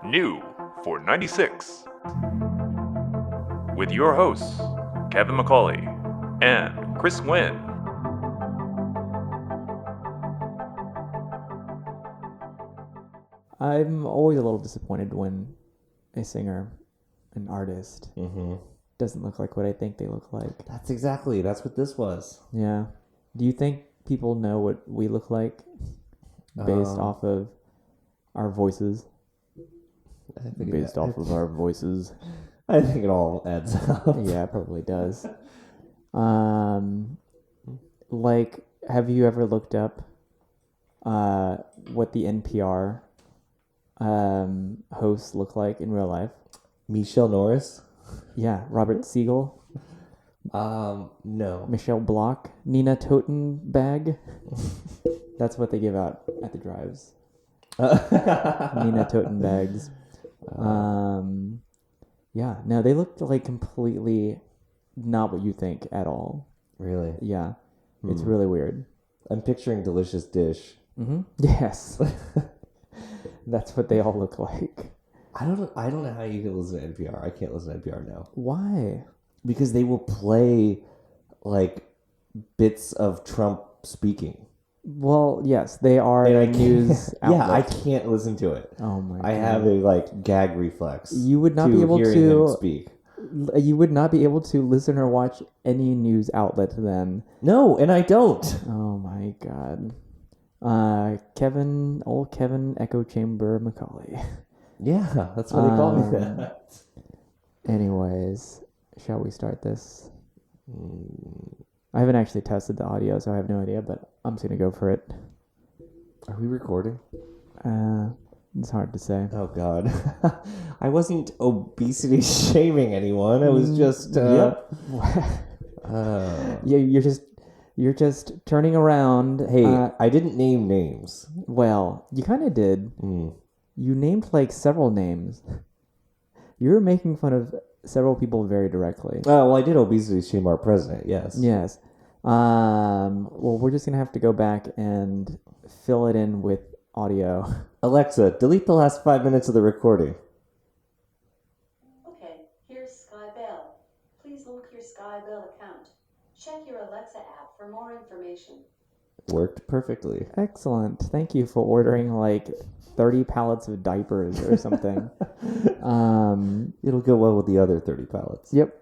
New for 96. With your hosts, Kevin McCauley and Chris Nguyen. I'm always a little disappointed when a singer, an artist, doesn't look like what I think they look like. That's what this was. Yeah. Do you think people know what we look like based off of our voices? I think Of our voices. I think it all adds up. Yeah, it probably does. Like, have you ever looked up what the NPR hosts look like in real life? Michelle Norris? Yeah, Robert Siegel, No. Michelle Block, Nina Totenbag. That's what they give out at the drives. Nina Totenbags. Yeah, no, they look like completely not what you think at all. Really? Yeah, it's really weird. I'm picturing Delicious Dish. Yes. That's what they all look like. I don't know how you can listen to NPR. I can't listen to NPR now. Why? Because they will play like bits of Trump speaking. Well, yes, they are a news outlet. Yeah, I can't listen to it. Oh my god. I have a gag reflex. You would not be able hearing to him speak. You would not be able to listen or watch any news outlet then. No, and I don't. Oh my god. Old Kevin Echo Chamber McCauley. Yeah, that's what they call me that. Anyways, shall we start this? I haven't actually tested the audio, so I have no idea, but I'm just going to go for it. Are we recording? It's hard to say. Oh, God. I wasn't obesity shaming anyone. I was just... Yeah, you're just turning around. Hey, I didn't name names. Well, you kind of did. You named several names. You were making fun of several people very directly. Oh, well, I did obesity shame our president, yes. Yes. Well, we're just going to have to go back and fill it in with audio. Alexa, delete the last 5 minutes of the recording. Okay, here's Sky Bell. Please link your Sky Bell account. Check your Alexa app for more information. Worked perfectly. Excellent. Thank you for ordering 30 pallets of diapers or something. It'll go well with the other 30 pallets. Yep.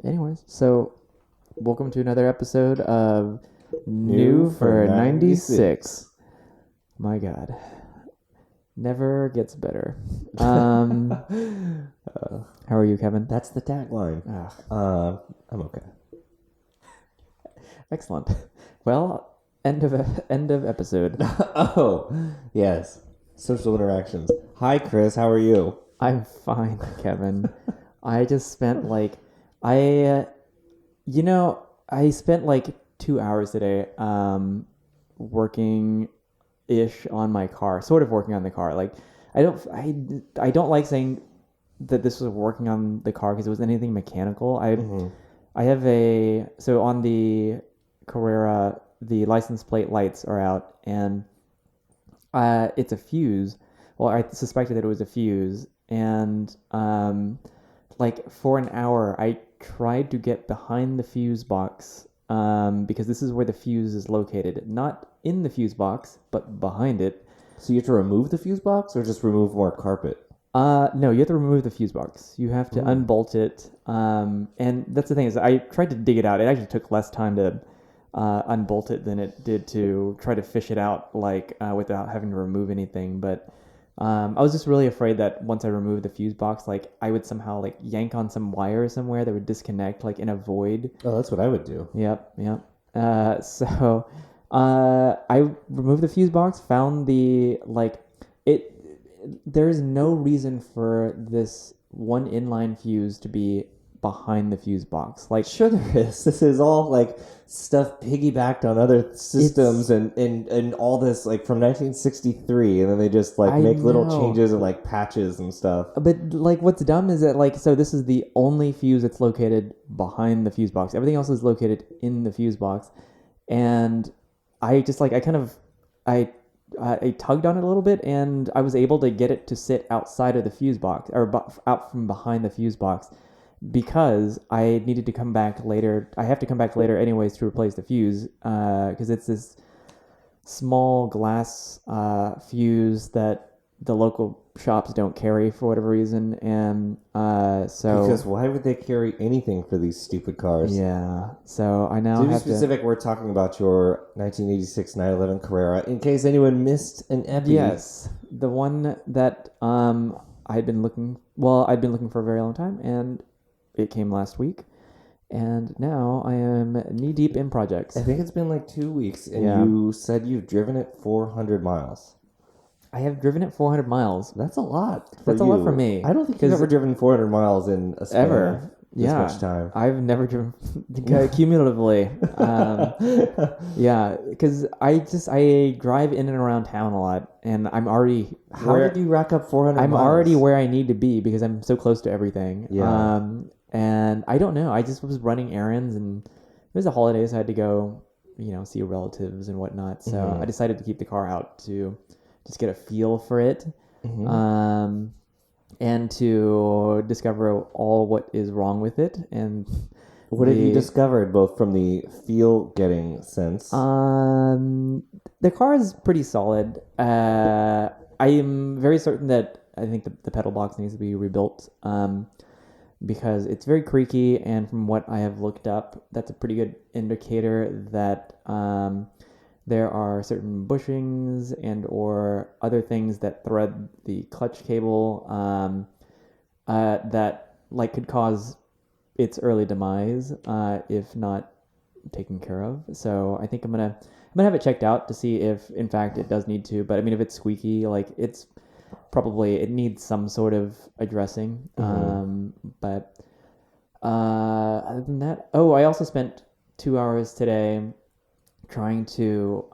Anyways, so welcome to another episode of New for 96. My God. Never gets better. How are you, Kevin? That's the tagline. I'm okay. Excellent. Well, end of episode. Oh, yes. Social interactions. Hi, Chris. How are you? I'm fine, Kevin. I just spent I spent 2 hours today working ish on my car, sort of working on the car. I don't like saying that this was working on the car because it was anything mechanical. I have so on the Carrera, the license plate lights are out, and it's a fuse. Well, I suspected that it was a fuse, and for an hour I tried to get behind the fuse box because this is where the fuse is located, not in the fuse box but behind it. So you have to remove the fuse box or just remove more carpet? No, you have to remove the fuse box. You have to unbolt it, and that's the thing is I tried to dig it out. It actually took less time to unbolt it than it did to try to fish it out without having to remove anything. But I was just really afraid that once I removed the fuse box, I would somehow yank on some wire somewhere that would disconnect in a void. Oh, that's what I would do. Yep. So I removed the fuse box, found there's no reason for this one inline fuse to be behind the fuse box. Sure there is. This is all stuff piggybacked on other systems and all this from 1963, and then they just make little changes and patches and stuff. But what's dumb is that so this is the only fuse that's located behind the fuse box. Everything else is located in the fuse box, and I just I I tugged on it a little bit, and I was able to get it to sit outside of the fuse box, or out from behind the fuse box, because I needed to come back later. I have to come back later anyways to replace the fuse, because it's this small glass fuse that the local shops don't carry for whatever reason, and so because why would they carry anything for these stupid cars? Yeah, so I now To be have specific, we're talking about your 1986 911 Carrera. In case anyone missed an epi. Yes, the one that I'd been looking for a very long time, and it came last week, and now I am knee deep in projects. I think it's been like 2 weeks, and you said you've driven it 400 miles. I have driven it 400 miles. That's a lot. That's a lot for me. I don't think you've ever driven 400 miles in a span ever. of this much time. I've never driven cumulatively. Yeah, because I drive in and around town a lot, and I'm already. How did you rack up 400 miles? I'm already where I need to be because I'm so close to everything. Yeah. And I don't know. I just was running errands, and it was the holidays. I had to go, see relatives and whatnot. So I decided to keep the car out to just get a feel for it, and to discover all what is wrong with it. And what have you discovered, both from the feel-getting sense? The car is pretty solid. I am very certain that I think the pedal box needs to be rebuilt, because it's very creaky, and from what I have looked up, that's a pretty good indicator that there are certain bushings and or other things that thread the clutch cable that could cause its early demise if not taken care of. So I think I'm gonna have it checked out to see if in fact it does need to. But I mean, if it's squeaky, it needs some sort of addressing. But other than that, I also spent 2 hours today trying to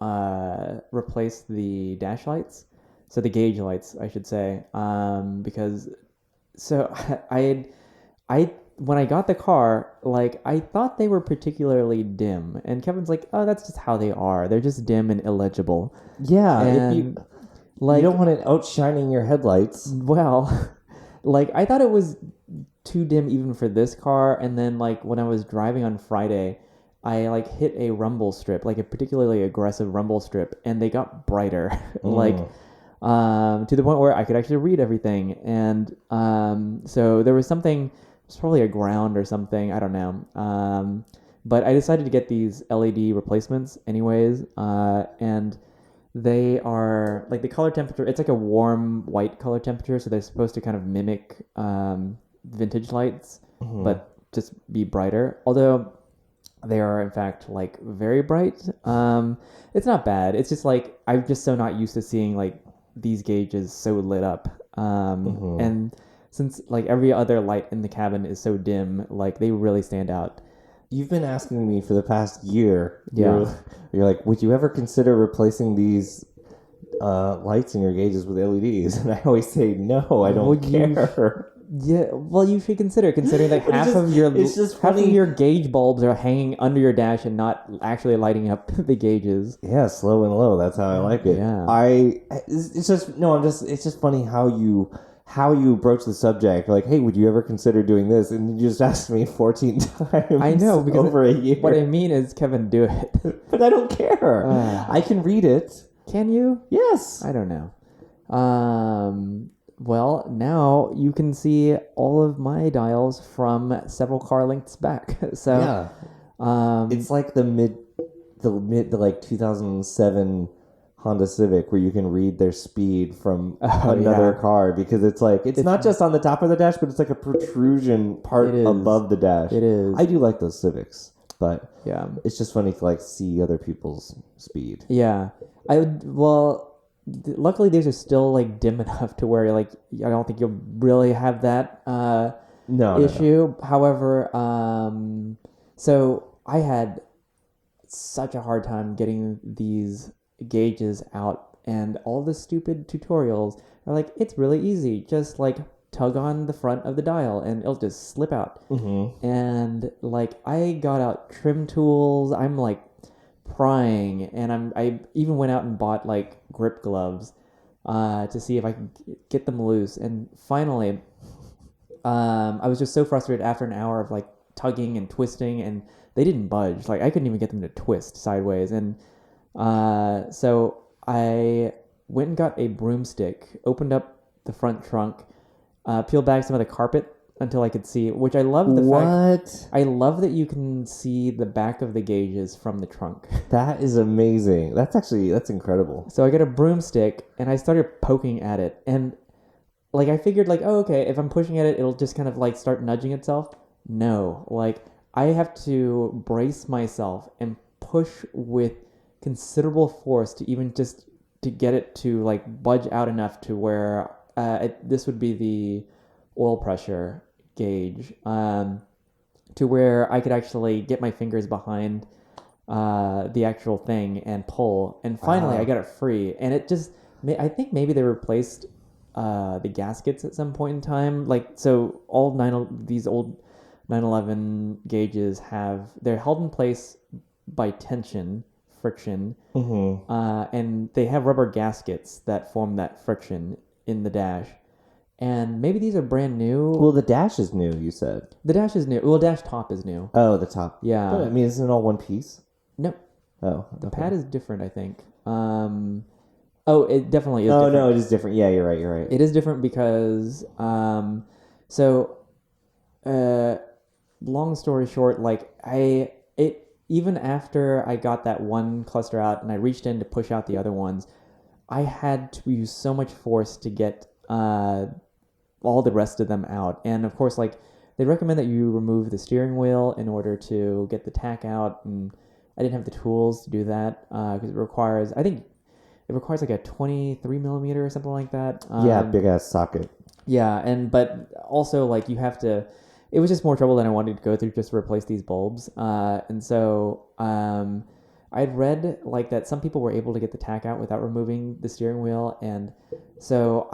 replace the dash lights, so the gauge lights, I should say, because when I got the car, I thought they were particularly dim, and Kevin's like, "Oh, that's just how they are. They're just dim and illegible." Yeah, and you don't want it outshining your headlights. Well, I thought it was too dim even for this car, and then when I was driving on Friday, I hit a rumble strip, a particularly aggressive rumble strip, and they got brighter, to the point where I could actually read everything. And so there was something, it's probably a ground or something, I don't know. But I decided to get these LED replacements anyways, and they are the color temperature. It's a warm white color temperature, so they're supposed to kind of mimic vintage lights, but just be brighter. Although they are, in fact, very bright. It's not bad. It's just I'm just so not used to seeing these gauges so lit up. And since every other light in the cabin is so dim, they really stand out. You've been asking me for the past year. Yeah. You're like, would you ever consider replacing these lights in your gauges with LEDs? And I always say no. I don't care. Yeah, well, you should considering that half of your gauge bulbs are hanging under your dash and not actually lighting up the gauges. Yeah, slow and low. That's how I like it. Yeah. It's just funny how you broach the subject. Hey, would you ever consider doing this? And you just asked me 14 times. I know, because over a year. What I mean is, Kevin, do it. But I don't care. I can read it. Can you? Yes. I don't know. Well, now you can see all of my dials from several car lengths back. So yeah, it's the mid 2007 Honda Civic where you can read their speed from another car, because it's not just on the top of the dash, but it's a protrusion part above the dash. It is. I do like those Civics, but yeah, it's just funny to see other people's speed. Yeah, luckily, these are still dim enough to where I don't think you'll really have that issue. No. However, so I had such a hard time getting these gauges out, and all the stupid tutorials are it's really easy. Just tug on the front of the dial, and it'll just slip out. And I got out trim tools. I'm prying, and I even went out and bought like grip gloves to see if I could get them loose. And finally, I was just so frustrated after an hour of like tugging and twisting, and they didn't budge. Like I couldn't even get them to twist sideways. And so I went and got a broomstick, opened up the front trunk, peeled back some of the carpet until I could see, which I love fact. I love that you can see the back of the gauges from the trunk. That is amazing. That's incredible. So I got a broomstick and I started poking at it, and like I figured like, oh, okay, if I'm pushing at it, it'll just kind of like start nudging itself. No, like I have to brace myself and push with considerable force to even just to get it to like budge out enough to where this would be the oil pressure gauge, to where I could actually get my fingers behind the actual thing and pull. And finally, I got it free. And it just, I think maybe they replaced the gaskets at some point in time. Like, so all these old 911 gauges they're held in place by friction, and they have rubber gaskets that form that friction in the dash. And maybe these are brand new. Well, the dash is new, you said. The dash is new. Well, dash top is new. Oh, the top. Yeah. But, I mean, isn't it all one piece? No. Oh. The pad is different, I think. It definitely is different. No, it is different. Yeah, you're right. It is different because, long story short, like, even after I got that one cluster out and I reached in to push out the other ones, I had to use so much force to get all the rest of them out. And of course, like, they recommend that you remove the steering wheel in order to get the tack out, and I didn't have the tools to do that because it requires like a 23 millimeter or something like that. Big ass socket. Yeah, but also like you have to. It was just more trouble than I wanted to go through just to replace these bulbs. And so I'd read like that some people were able to get the tack out without removing the steering wheel, and so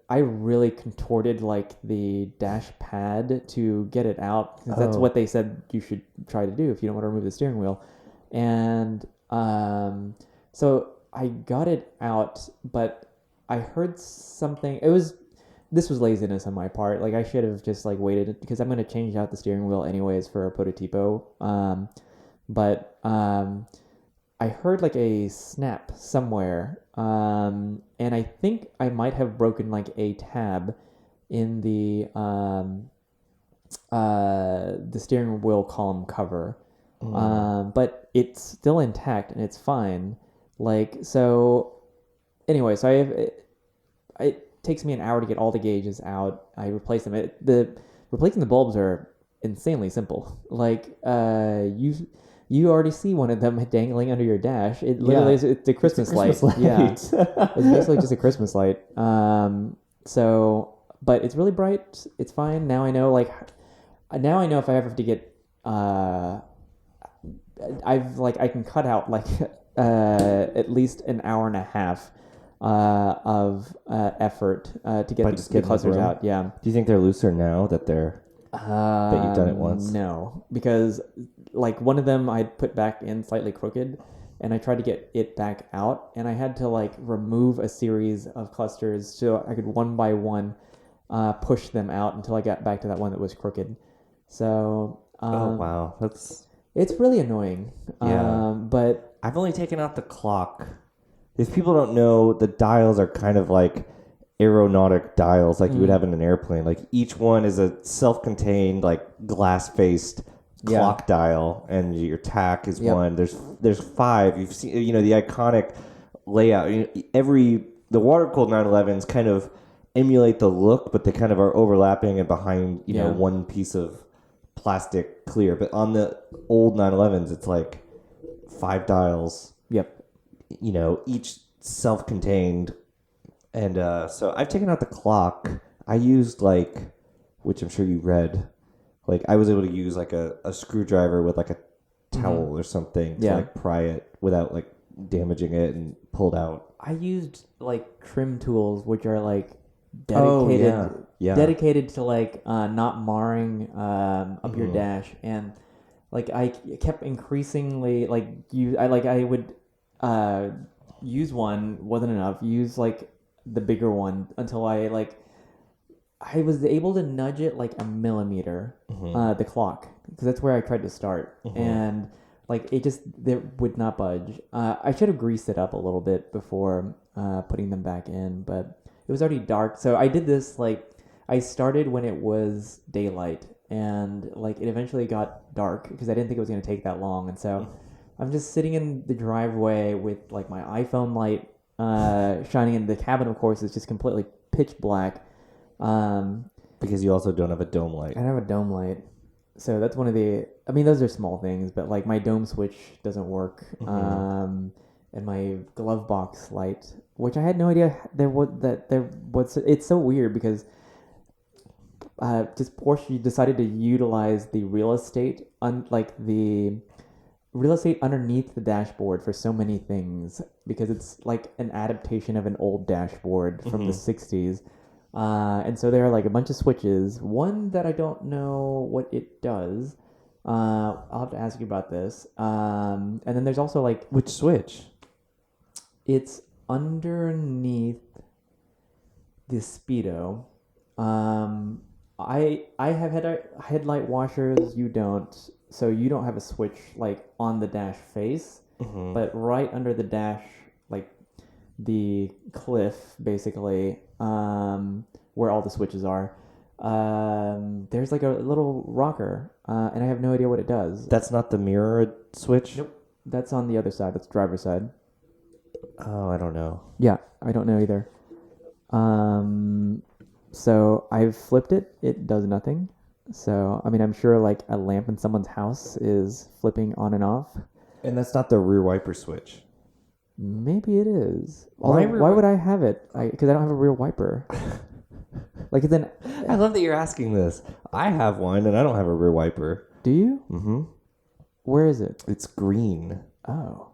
I really contorted like the dash pad to get it out, because that's what they said you should try to do if you don't want to remove the steering wheel. And so I got it out, but I heard something. This was laziness on my part. Like I should have just like waited, because I'm going to change out the steering wheel anyways for a prototipo. But I heard like a snap somewhere, and I think I might have broken like a tab in the steering wheel column cover. But it's still intact and it's fine. Like, so anyway, so it takes me an hour to get all the gauges out. I replace them. Replacing the bulbs are insanely simple. Like, you already see one of them dangling under your dash. It literally is, it's a Christmas light. Yeah. It's basically just a Christmas light. But it's really bright. It's fine. Now I know if I ever have to get, I can cut out like, at least an hour and a half of effort to get the clusters out. Yeah. Do you think they're looser now that that you've done it once? No, because like one of them I put back in slightly crooked, and I tried to get it back out, and I had to like remove a series of clusters so I could one by one push them out until I got back to that one that was crooked. So wow, it's really annoying. Yeah. But I've only taken out the clock. If people don't know, the dials are kind of like aeronautic dials, like you would have in an airplane. Like each one is a self-contained, like glass-faced clock dial, and your tack is one. There's 5. You've seen, the iconic layout. The water-cooled 911s kind of emulate the look, but they kind of are overlapping and behind, one piece of plastic clear. But on the old 911s, it's like 5 dials. Yep. Each self-contained. And so I've taken out the clock. I used which I'm sure you read, I was able to use like a screwdriver with like a towel or something to pry it without damaging it, and pulled out. I used trim tools, which are dedicated to not marring up your dash, and like I kept increasingly like I would use one, wasn't enough, use like the bigger one until I was able to nudge it like a millimeter, the clock, because that's where I tried to start, and like it would not budge. I should have greased it up a little bit before putting them back in, but it was already dark. So I did this like I started when it was daylight, and like it eventually got dark because I didn't think it was going to take that long, and so I'm just sitting in the driveway with like my iPhone light shining in the cabin. Of course, is just completely pitch black. Because you also don't have a dome light. I don't have a dome light, so that's one of the. I mean, those are small things, but like my dome switch doesn't work, and my glove box light, which I had no idea there was. It's so weird because just Porsche decided to utilize the real estate, the real estate underneath the dashboard for so many things, because it's like an adaptation of an old dashboard from the 60s. And so there are like a bunch of switches. One that I don't know what it does. I'll have to ask you about this. And then there's also like... Which switch? It's underneath the Speedo. I have headlight washers. You don't. So you don't have a switch like on the dash face. But right under the dash, like the cliff, basically, where all the switches are, there's like a little rocker, and I have no idea what it does. That's not the mirror switch? Nope. That's on the other side. That's the driver's side. Oh, I don't know. Yeah, I don't know either. So I've flipped it. It does nothing. So, I mean, I'm sure like a lamp in someone's house is flipping on and off. And that's not the rear wiper switch. Maybe it is. Why would I have it? Because I don't have a rear wiper. Like it's an. I love that you're asking this. I have one, and I don't have a rear wiper. Do you? Mm-hmm. Where is it? It's green. Oh.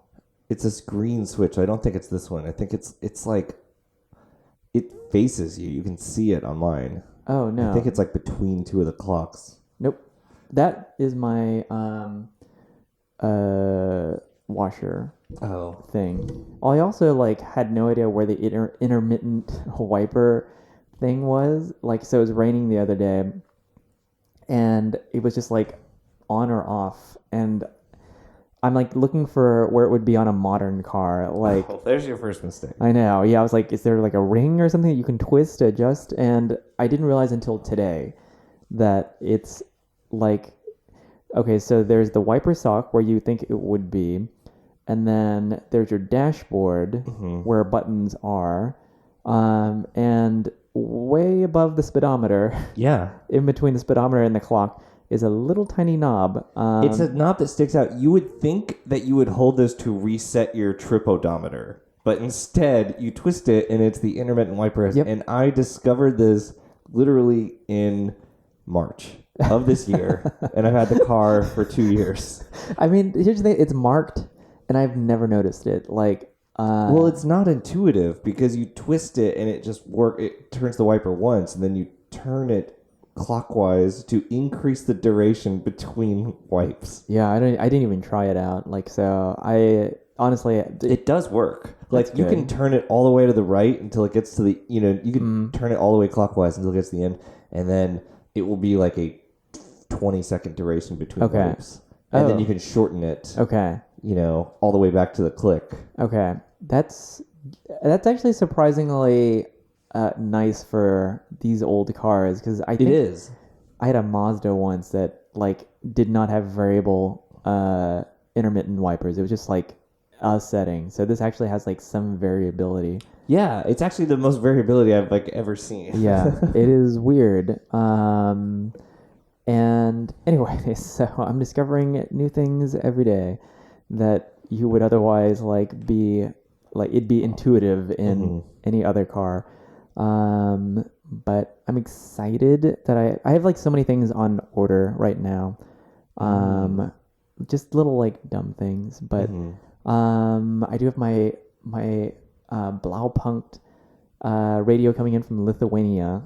It's this green switch. I don't think it's this one. I think it's like it faces you. You can see it on mine. Oh no. I think it's like between two of the clocks. Nope. That is my washer. Oh. Thing. I also like had no idea where the intermittent wiper thing was. Like, so it was raining the other day, and it was just like on or off, and I'm like looking for where it would be on a modern car. Like, there's your first mistake. I know. Yeah, I was like, is there like a ring or something that you can twist to adjust? And I didn't realize until today that it's like, okay, so there's the wiper sock where you think it would be. And then there's your dashboard where buttons are. And way above the speedometer, in between the speedometer and the clock, is a little tiny knob. It's a knob that sticks out. You would think that you would hold this to reset your trip odometer, but instead you twist it and it's the intermittent wiper. Yep. And I discovered this literally in March of this year, and I've had the car for 2 years. I mean, here's the thing. It's marked, and I've never noticed it. Like, well, it's not intuitive because you twist it and it just it turns the wiper once, and then you turn it clockwise to increase the duration between wipes. Yeah, I didn't even try it out. Like, so I honestly, it does work. Like, you can turn it all the way to the right until it gets to the, you can turn it all the way clockwise until it gets to the end, and then it will be like a 20-second duration between wipes. And then you can shorten it. Okay. All the way back to the click. Okay. That's actually surprisingly nice for these old cars, because I think it is. I had a Mazda once that like did not have variable intermittent wipers. It was just like a setting. So this actually has like some variability. Yeah, it's actually the most variability I've like ever seen. Yeah, it is weird. And anyway, so I'm discovering new things every day that you would otherwise like be like it'd be intuitive in any other car. But I'm excited that I have like so many things on order right now. Just little like dumb things, but I do have my Blaupunkt radio coming in from Lithuania.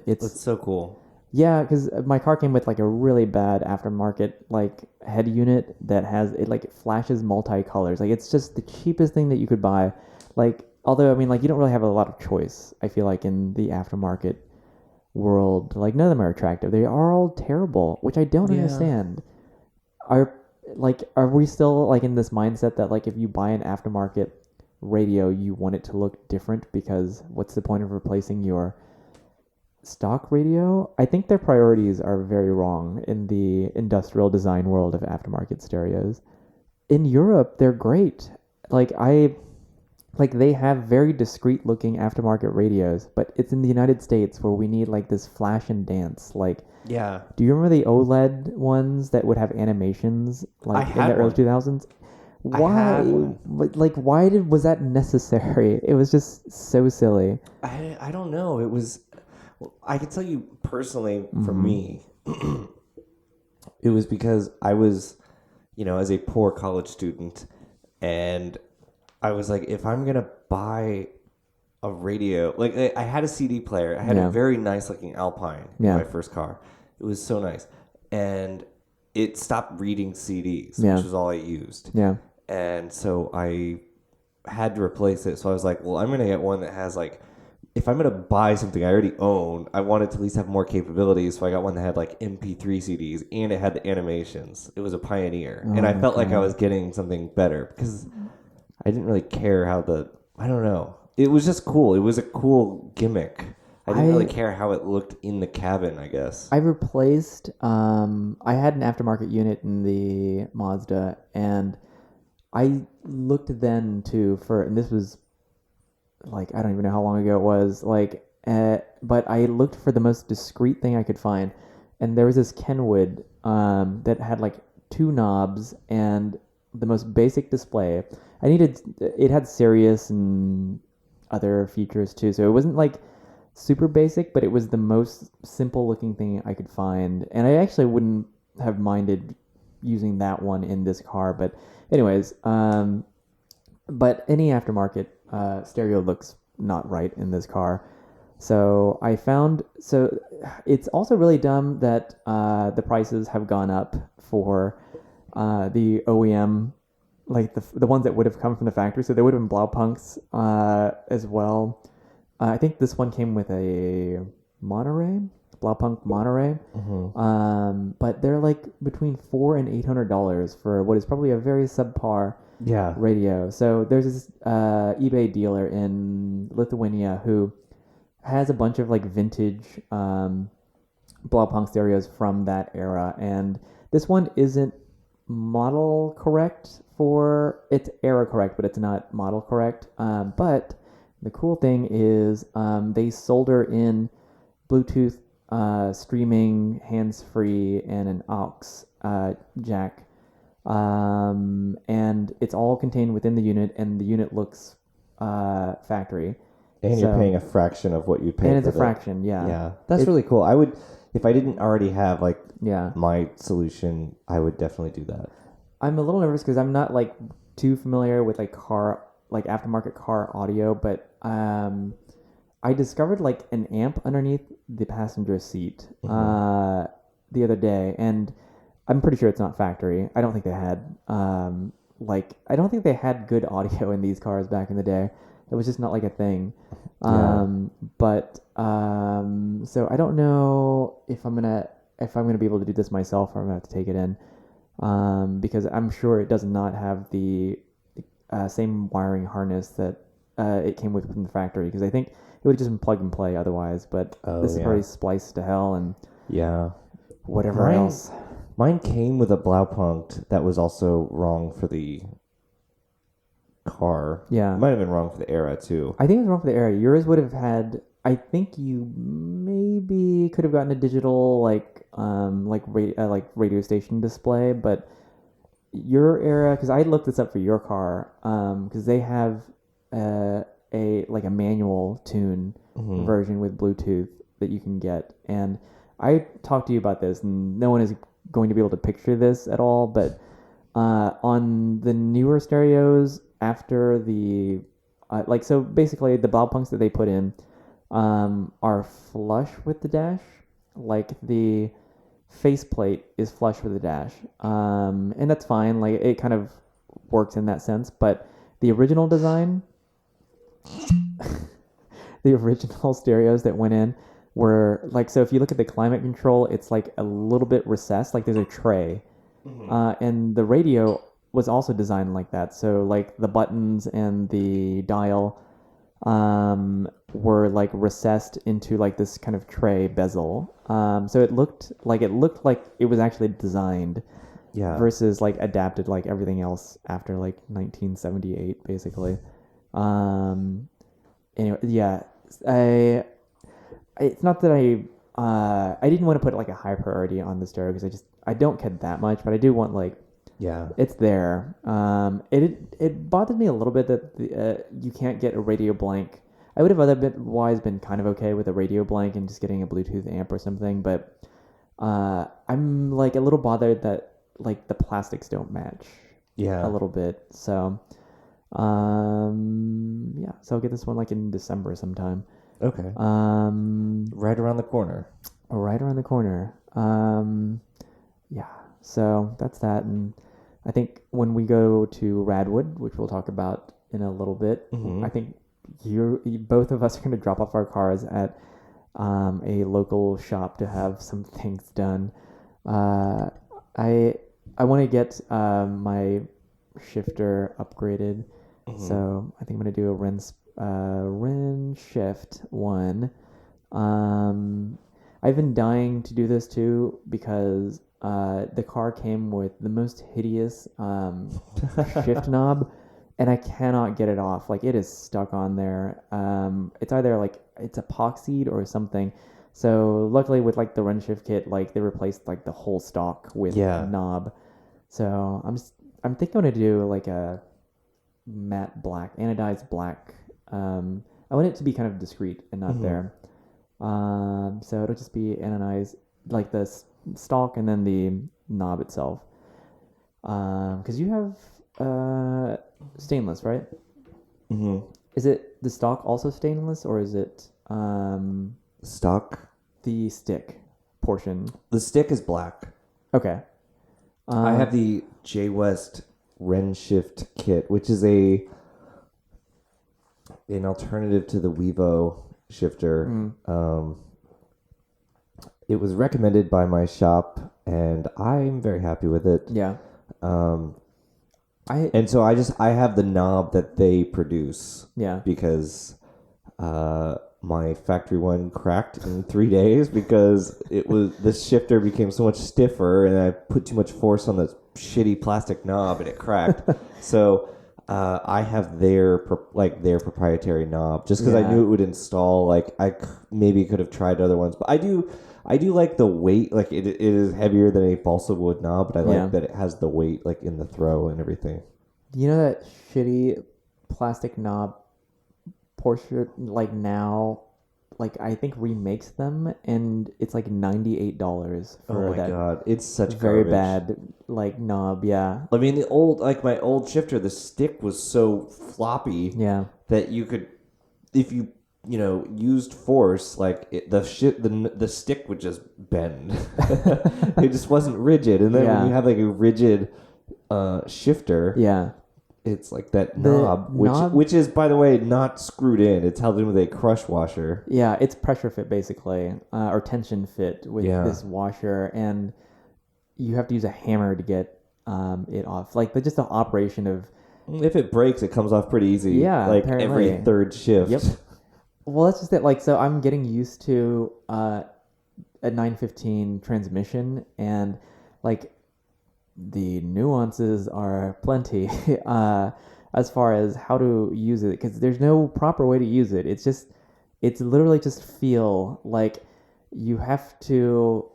It's so cool. Yeah, because my car came with like a really bad aftermarket like head unit that has it like it flashes multicolors. Like it's just the cheapest thing that you could buy. Like although I mean like you don't really have a lot of choice. I feel like in the aftermarket world, like none of them are attractive. They are all terrible, which I don't Yeah. understand. Are are we still like in this mindset that like if you buy an aftermarket radio, you want it to look different because what's the point of replacing your stock radio? I think their priorities are very wrong in the industrial design world of aftermarket stereos. In Europe, they're great. Like I like they have very discreet looking aftermarket radios, but it's in the United States where we need like this flash and dance. Like Yeah. do you remember the OLED ones that would have animations like in had the early one. 2000s? I Why had one. like why was that necessary? It was just so silly. I don't know. It was. Well, I can tell you personally, for Mm-hmm. me, it was because I was, as a poor college student, and I was like, if I'm gonna buy a radio, like I had a CD player, I had Yeah. a very nice looking Alpine in Yeah. my first car. It was so nice, and it stopped reading CDs, Yeah. which was all I used, Yeah. and so I had to replace it. So I was like, well, I'm gonna get one that has like. If I'm going to buy something I already own, I want it to at least have more capabilities. So I got one that had like MP3 CDs and it had the animations. It was a Pioneer. And I felt like I was getting something better because I didn't really care I don't know. It was just cool. It was a cool gimmick. I didn't really care how it looked in the cabin, I guess. I replaced I had an aftermarket unit in the Mazda and I looked then and this was like I don't even know how long ago it was but I looked for the most discreet thing I could find and there was this Kenwood that had like two knobs and the most basic display. It had Sirius and other features too, so it wasn't like super basic, but it was the most simple looking thing I could find, and I actually wouldn't have minded using that one in this car. But anyways, but any aftermarket stereo looks not right in this car. So it's also really dumb that the prices have gone up for the OEM, like the ones that would have come from the factory. So they would have been Blaupunks as well. I think this one came with a Monterey, Blaupunk Monterey. But they're like between $400 and $800 for what is probably a very subpar Yeah. radio. So there's this eBay dealer in Lithuania who has a bunch of like vintage Blaupunk stereos from that era, and this one isn't model correct it's era correct, but it's not model correct. But the cool thing is they solder in Bluetooth streaming, hands-free, and an aux jack. And it's all contained within the unit, and the unit looks factory. And you're paying a fraction of what you pay. And it's a fraction, yeah. Yeah, that's really cool. I would, if I didn't already have like Yeah. my solution, I would definitely do that. I'm a little nervous because I'm not like too familiar with like aftermarket car audio, but I discovered like an amp underneath the passenger seat the other day, and I'm pretty sure it's not factory. I don't think they had I don't think they had good audio in these cars back in the day. It was just not like a thing. But so I don't know if I'm gonna be able to do this myself or I'm gonna have to take it in. Because I'm sure it does not have the same wiring harness that it came with from the factory. Because I think it would have just been plug and play otherwise. But this is probably spliced to hell and whatever else. Mine came with a Blaupunkt that was also wrong for the car. Yeah. It might have been wrong for the era too. I think it was wrong for the era. Yours would have had. I think you maybe could have gotten a digital radio station display, but your era, because I looked this up for your car, because they have a manual tune version with Bluetooth that you can get, and I talked to you about this, and no one is going to be able to picture this at all, but on the newer stereos after the so basically the Blaupunks that they put in are flush with the dash. like the faceplate is flush with the dash, and that's fine. Like it kind of works in that sense. But the original design, the original stereos that went in were like, so if you look at the climate control, it's like a little bit recessed, like there's a tray, and the radio was also designed like that. So like the buttons and the dial were like recessed into like this kind of tray bezel. So it looked like it was actually designed, versus like adapted like everything else after like 1978, basically. Anyway, yeah, it's not that I didn't want to put like a high priority on the stereo because I don't care that much, but I do want like. Yeah, it's there. It bothered me a little bit that you can't get a radio blank. I would have otherwise been kind of okay with a radio blank and just getting a Bluetooth amp or something, but I'm like a little bothered that like the plastics don't match. Yeah, a little bit. So, yeah. So I'll get this one like in December sometime. Okay. Right around the corner. Right around the corner. Yeah. So that's that, and I think when we go to Radwood, which we'll talk about in a little bit, I think both of us are going to drop off our cars at a local shop to have some things done. I want to get my shifter upgraded, so I think I'm going to do a Ren Shift 1. I've been dying to do this too because the car came with the most hideous shift knob, and I cannot get it off. Like it is stuck on there. It's either like it's epoxied or something. So luckily with like the Run Shift kit, like they replaced like the whole stock with knob. So I'm thinking I'm gonna do like a matte black, anodized black. I want it to be kind of discreet and not there. So it'll just be anodized, like the stock and then the knob itself. Because you have stainless, right? Is it the stock also stainless, or is it stock? The stick portion. The stick is black. Okay. I have the J West Ren Shift kit, which is an alternative to the Wevo shifter. It was recommended by my shop, and I'm very happy with it. Yeah. And so I have the knob that they produce. Yeah. Because my factory one cracked in 3 days because the shifter became so much stiffer, and I put too much force on the shitty plastic knob, and it cracked. So I have their proprietary knob just because I knew it would install. Like I maybe could have tried other ones, but I do like the weight. Like it is heavier than a balsa wood knob, but I like that it has the weight like in the throw and everything. You know that shitty plastic knob Porsche like now, like I think remakes them, and it's like $98 for that. Oh my god, it's such very garbage. Bad like knob. Yeah, I mean my old shifter, the stick was so floppy. Yeah, that you could, if you used force, like the stick would just bend. It just wasn't rigid, and then when you have like a rigid shifter, it's like that knob, which is, by the way, not screwed in. It's held in with a crush washer. Yeah, it's pressure fit basically, or tension fit with this washer, and you have to use a hammer to get it off. Like just the operation of, if it breaks, it comes off pretty easy. Yeah, like apparently. every third shift. Yep. Well, that's just it. Like, so I'm getting used to a 915 transmission, and like the nuances are plenty as far as how to use it, because there's no proper way to use it. It's literally just feel like you have to.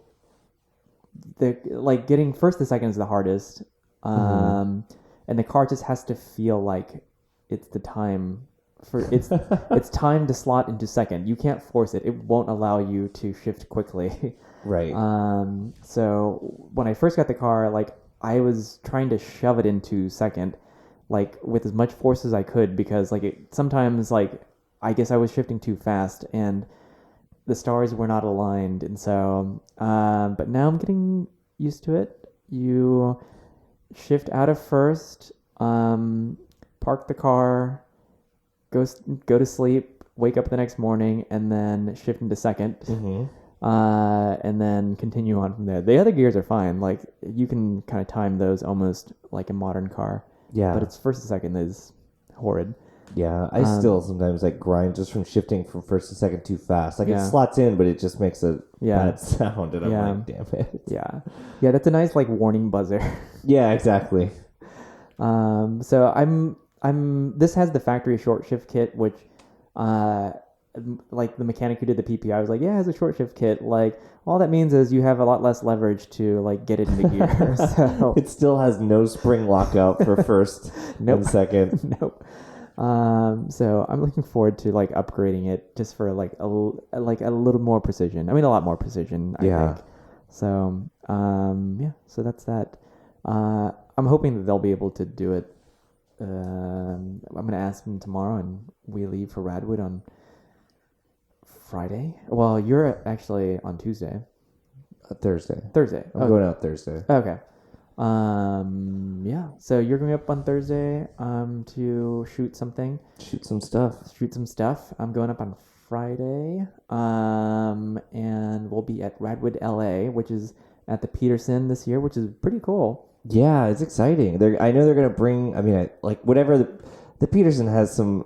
Getting first to second is the hardest, and the car just has to feel like it's the time. It's time to slot into second. You can't force it. It won't allow you to shift quickly. Right. So when I first got the car, like I was trying to shove it into second, like with as much force as I could, because like sometimes like I guess I was shifting too fast, and the stars were not aligned, and so but now I'm getting used to it. You shift out of first, park the car, go to sleep, wake up the next morning, and then shift into second, and then continue on from there. The other gears are fine. Like you can kind of time those almost like a modern car. Yeah. But it's first and second is horrid. Yeah, I still sometimes like grind just from shifting from first to second too fast. Like it Yeah. slots in, but it just makes a Yeah. bad sound, and I'm Yeah. like, damn it. Yeah. Yeah, that's a nice like warning buzzer. Yeah, exactly. So this has the factory short shift kit, which like the mechanic who did the PPI was like, yeah, it has a short shift kit. Like all that means is you have a lot less leverage to like get it into gear. So It still has no spring lockout for first Nope. and second. nope. So I'm looking forward to like upgrading it just for like a little more precision. I mean, a lot more precision. I Yeah. think. So yeah. So that's that. I'm hoping that they'll be able to do it. I'm gonna ask them tomorrow, and we leave for Radwood on Friday. Well, you're actually on Tuesday. Thursday. Thursday. I'm going out Thursday. Okay. Yeah. So you're going up on Thursday to shoot something, Shoot some stuff. shoot some stuff. I'm going up on Friday. And we'll be at Radwood, LA, which is at the Peterson this year, which is pretty cool. Yeah, it's exciting. I know they're gonna bring. I mean, like whatever the Peterson has some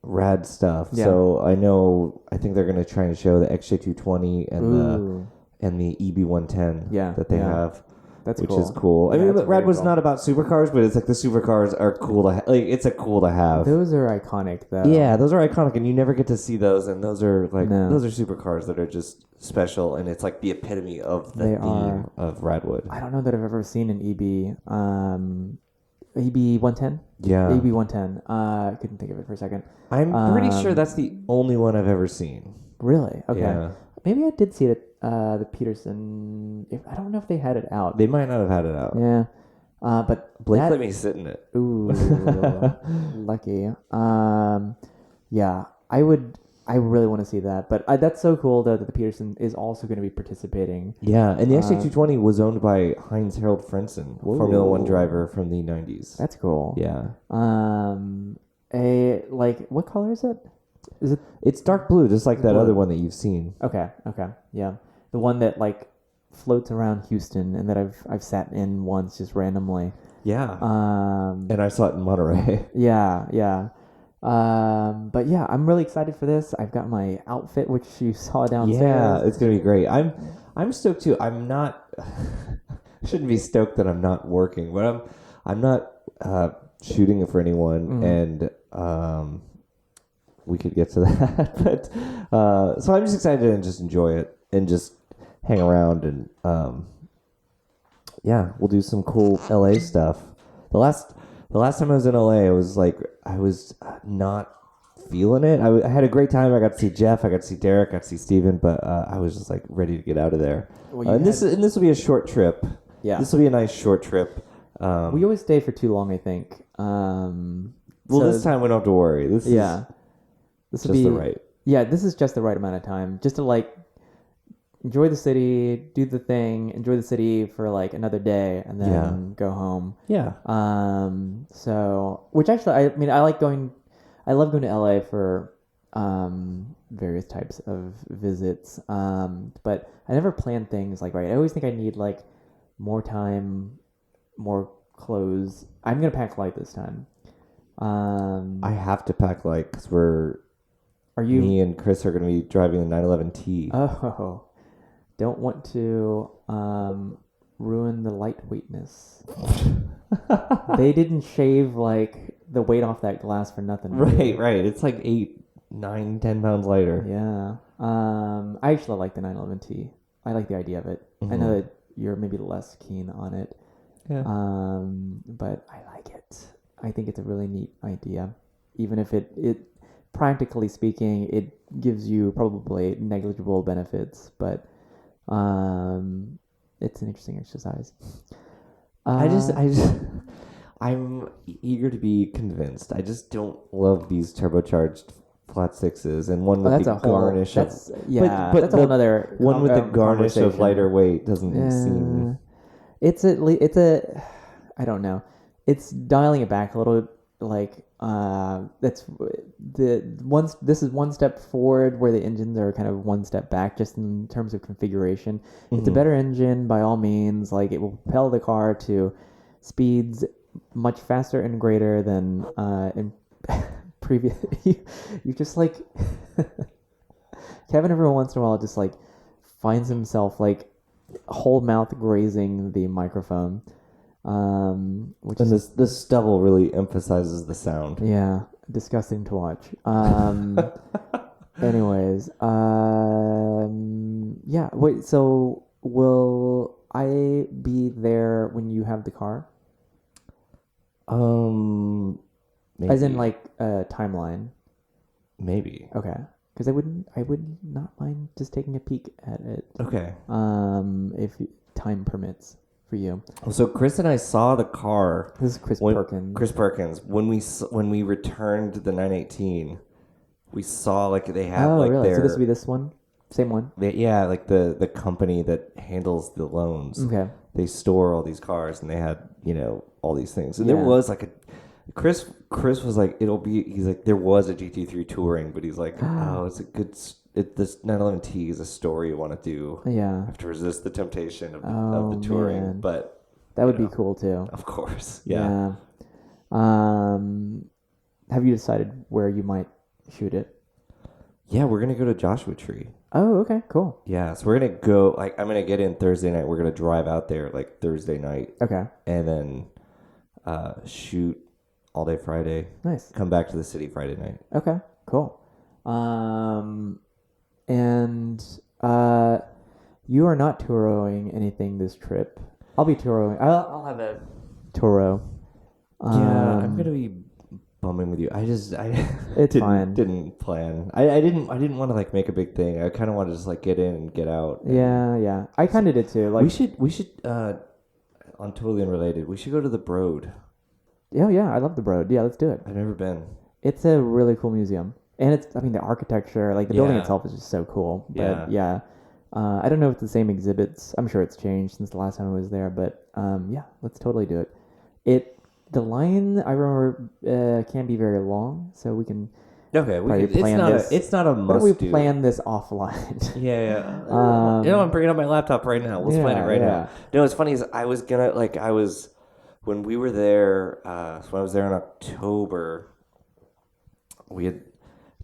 rad stuff. Yeah. So I think they're gonna try and show the XJ220 Ooh, and the EB110 Yeah, that they yeah. have, that's which cool. is cool. I Yeah, mean, that's really Radwood's cool. not about supercars, but it's like the supercars are cool to like. It's a cool to have. Those are iconic, though. Yeah, those are iconic, and you never get to see those. And those are like No. those are supercars that are just special, and it's like the epitome of the They theme are. of Radwood. I don't know that I've ever seen an EB 110. Yeah, EB 110. I couldn't think of it for a second. I'm pretty sure that's the only one I've ever seen. Really? Okay. Yeah. Maybe I did see it at the Peterson. I don't know if they had it out. They might not have had it out. Yeah. But Blake that, let me sit in it. ooh, lucky. Yeah, I really want to see that. But that's so cool that the Peterson is also going to be participating. Yeah, and the XJ220 was owned by Heinz Harold Frentzen, Formula One driver from the 90s. That's cool. Yeah. What color is it? Is it It's dark blue, just like that Blue. other one that you've seen. okay? Okay, yeah, the one that like floats around Houston and that I've sat in once just randomly. Yeah. Um, And I saw it in Monterey. yeah, yeah. But yeah, I'm really excited for this. I've got my outfit, which you saw downstairs. Yeah, it's gonna be great. I'm stoked too. I'm not. Shouldn't be stoked that I'm not working, but I'm not shooting it for anyone, and we could get to that. But so I'm just excited to just enjoy it and just hang around and yeah, we'll do some cool LA stuff. The last time I was in LA, I was not feeling it. I had a great time. I got to see Jeff. I got to see Derek. I got to see Steven, but I was just like ready to get out of there. Well, this will be a short trip. Yeah. This will be a nice short trip. We always stay for too long, I think. This time we don't have to worry. This is this just the right. Yeah, this is just the right amount of time, just to like enjoy the city, do the thing, enjoy the city for like another day, and then go home. Yeah. So which actually, I mean, I love going to LA for various types of visits. But I never plan things like right. I always think I need like more time, more clothes. I'm gonna pack light this time. I have to pack light because me and Chris are going to be driving the 911T. Oh, don't want to ruin the lightweightness. They didn't shave like the weight off that glass for nothing. Right. It's like 8, 9, 10 pounds lighter. Yeah. I actually like the 911T. I like the idea of it. I know that you're maybe less keen on it. Yeah. But I like it. I think it's a really neat idea. Even if it practically speaking, it gives you probably negligible benefits, but it's an interesting exercise. I'm eager to be convinced. I just don't love these turbocharged flat sixes, and one with that's the a whole garnish. that's of, yeah. but that's a whole other one with the garnish of conversation. lighter weight doesn't seem. It's a I don't know. It's dialing it back a little bit. Like that's this is one step forward where the engines are kind of one step back just in terms of configuration. It's a better engine by all means. Like it will propel the car to speeds much faster and greater than in previous. You just like Kevin every once in a while just like finds himself like whole mouth grazing the microphone. Which And is the stubble really emphasizes the sound. yeah, disgusting to watch. Anyways, yeah. Wait, so will I be there when you have the car? Maybe. As in like a timeline. Maybe. Okay. Because I would not mind just taking a peek at it. Okay. If time permits for you. So Chris and I saw the car. This is Chris Perkins. Chris Perkins. When we returned the 918, we saw like they have like really? their. So this would be this one, same one. Like the company that handles the loans. Okay. They store all these cars, and they had all these things. And Yeah. there was like a. Chris was like, he's like, there was a GT3 touring, but he's like, oh, it's a good. This 911T is a story you want to do. Yeah. You have to resist the temptation of Oh, the touring, man. but That would be cool too. of course, yeah. Have you decided where you might shoot it? Yeah, we're gonna go to Joshua Tree. Oh, okay, cool. Yeah, so we're gonna go. Like, I'm gonna get in Thursday night. We're gonna drive out there like Thursday night, Okay, and then shoot all day Friday. nice. Come back to the city Friday night. Okay, cool. And you are not touring anything this trip. I'll be touring. I'll have a Toro. Yeah, I'm gonna be bumming with you. I It's didn't, fine. Didn't plan. I didn't want to like make a big thing. I kind of wanted to just like get in and get out. Yeah. I kind of did too. Like, we should on totally unrelated. We should go to the Broad. yeah, I love the Broad. Yeah, let's do it. I've never been. It's a really cool museum, and the architecture, like the building Yeah. itself, is just so cool. But Yeah. I don't know if it's the same exhibits. I'm sure it's changed since the last time I was there, but yeah, let's totally do it. The line I remember can be very long, so we can. Okay, it's not a Why must don't we do. plan this offline? Yeah. Um, I'm bringing up my laptop right now. Let's plan it right now. No, what's funny is when we were there. So I was there in October. We had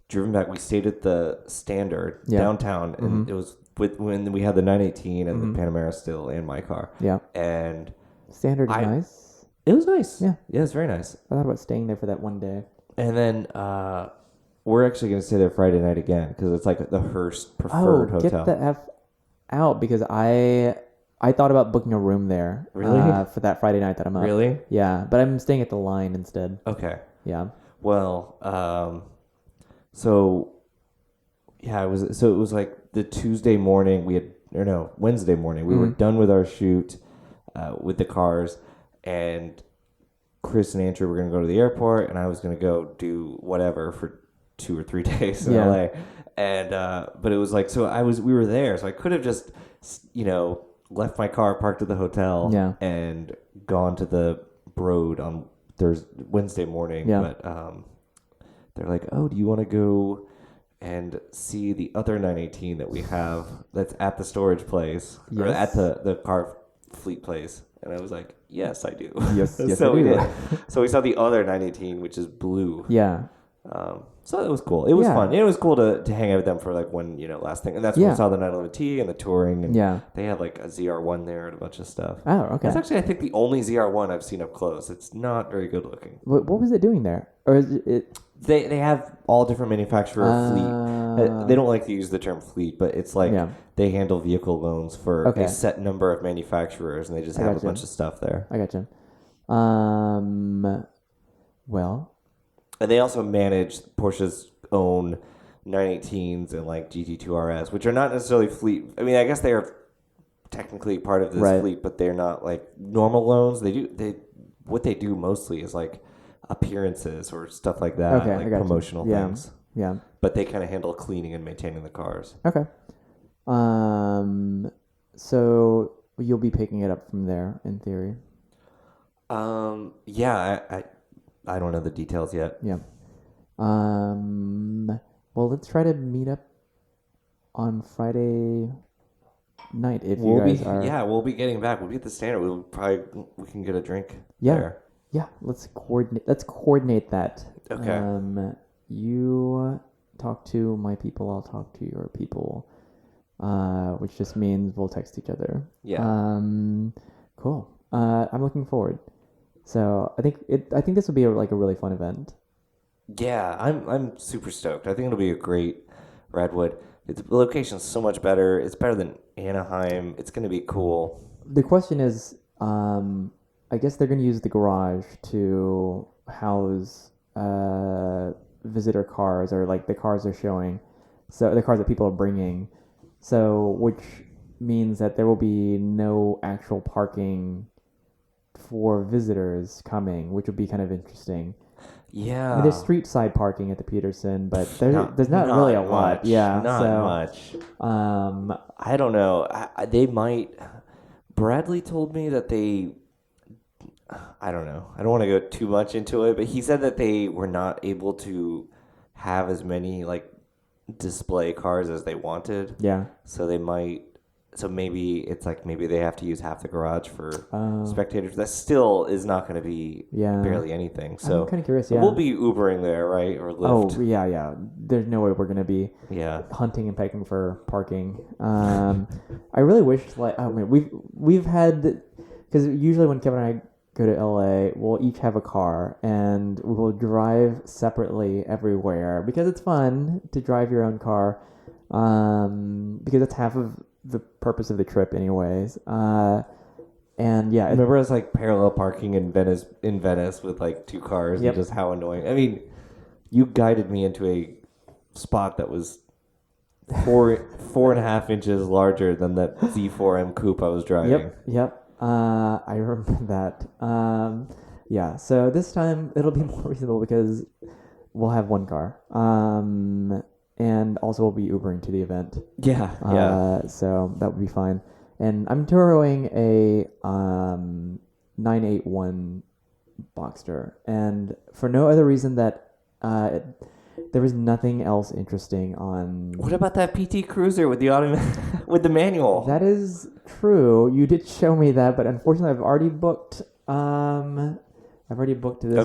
driven back. We stayed at the Standard downtown, and it was when we had the 918 and the Panamera still in my car. Yeah, And Standard is nice. it was nice. Yeah. It's very nice. I thought about staying there for that one day. And then we're actually going to stay there Friday night again because it's like the Hearst preferred hotel. Get the F out, because I thought about booking a room there. Really? For that Friday night that I'm up. Really? Yeah, but I'm staying at the Line instead. Okay. Yeah. Well, so yeah, it was like the Tuesday morning Wednesday morning we were done with our shoot with the cars, and Chris and Andrew were going to go to the airport, and I was going to go do whatever for 2 or 3 days in LA. And but it was like, we were there, so I could have just left my car parked at the hotel and gone to the Broad on Wednesday morning. But they're like, oh, do you want to go and see the other 918 that we have that's at the storage place or at the car fleet place? And I was like, yes, I do. Yes, so I do. we did. So we saw the other 918, which is blue. Yeah. So it was cool. It was fun. It was cool to hang out with them for like one last thing. And that's when we saw the 911T and the touring. And they have like a ZR1 there and a bunch of stuff. Oh, okay. That's actually, I think, the only ZR1 I've seen up close. It's not very good looking. What was it doing there? Or is it? They have all different manufacturer fleet. They don't like to use the term fleet, but it's like they handle vehicle loans for a set number of manufacturers, and they just have a bunch of stuff there. I gotcha. Well. And they also manage Porsche's own 918s and like GT2 RS, which are not necessarily fleet. I mean, I guess they are technically part of this fleet, but they're not like normal loans. What they do mostly is like appearances or stuff like that, like promotional things. Yeah. but they kind of handle cleaning and maintaining the cars. Okay. So you'll be picking it up from there in theory. Yeah, I don't know the details yet. Yeah. Well, let's try to meet up on Friday night if you guys are. Yeah, we'll be getting back. We'll be at the Standard. We can get a drink. Yeah. There. Yeah. Let's coordinate that. Okay. You talk to my people. I'll talk to your people. Which just means we'll text each other. Yeah. Cool. I'm looking forward. So I think this will be a really fun event. Yeah, I'm super stoked. I think it'll be a great Radwood. The location's so much better. It's better than Anaheim. It's going to be cool. The question is, I guess they're going to use the garage to house visitor cars, or like the cars they're showing. So the cars that people are bringing. So which means that there will be no actual parking for visitors coming, which would be kind of interesting. Yeah. I mean, there's street side parking at the Peterson, but there's not really a lot. Yeah, not much. I don't know. They might. Bradley told me that they. I don't know. I don't want to go too much into it, but he said that they were not able to have as many display cars as they wanted. Yeah. So they might. So maybe it's maybe they have to use half the garage for spectators. That still is not going to be barely anything. So I'm kind of curious. Yeah. We'll be Ubering there, right? Or Lyft. Oh yeah. There's no way we're going to be hunting and pecking for parking. I really wish we've had, because usually when Kevin and I go to LA, we'll each have a car and we will drive separately everywhere because it's fun to drive your own car. Because that's half of the purpose of the trip anyways. And yeah, remember us parallel parking in Venice with two cars. Yep. And just how annoying. I mean, you guided me into a spot that was 4.5 inches larger than that Z4M coupe I was driving. Yep. I remember that. Yeah, so this time it'll be more reasonable because we'll have one car. And also we'll be Ubering to the event. Yeah. So that would be fine. And I'm touring a 981 Boxster, and for no other reason that there was nothing else interesting on. What about that PT Cruiser with the with the manual? That is true. You did show me that, but unfortunately, I've already booked. This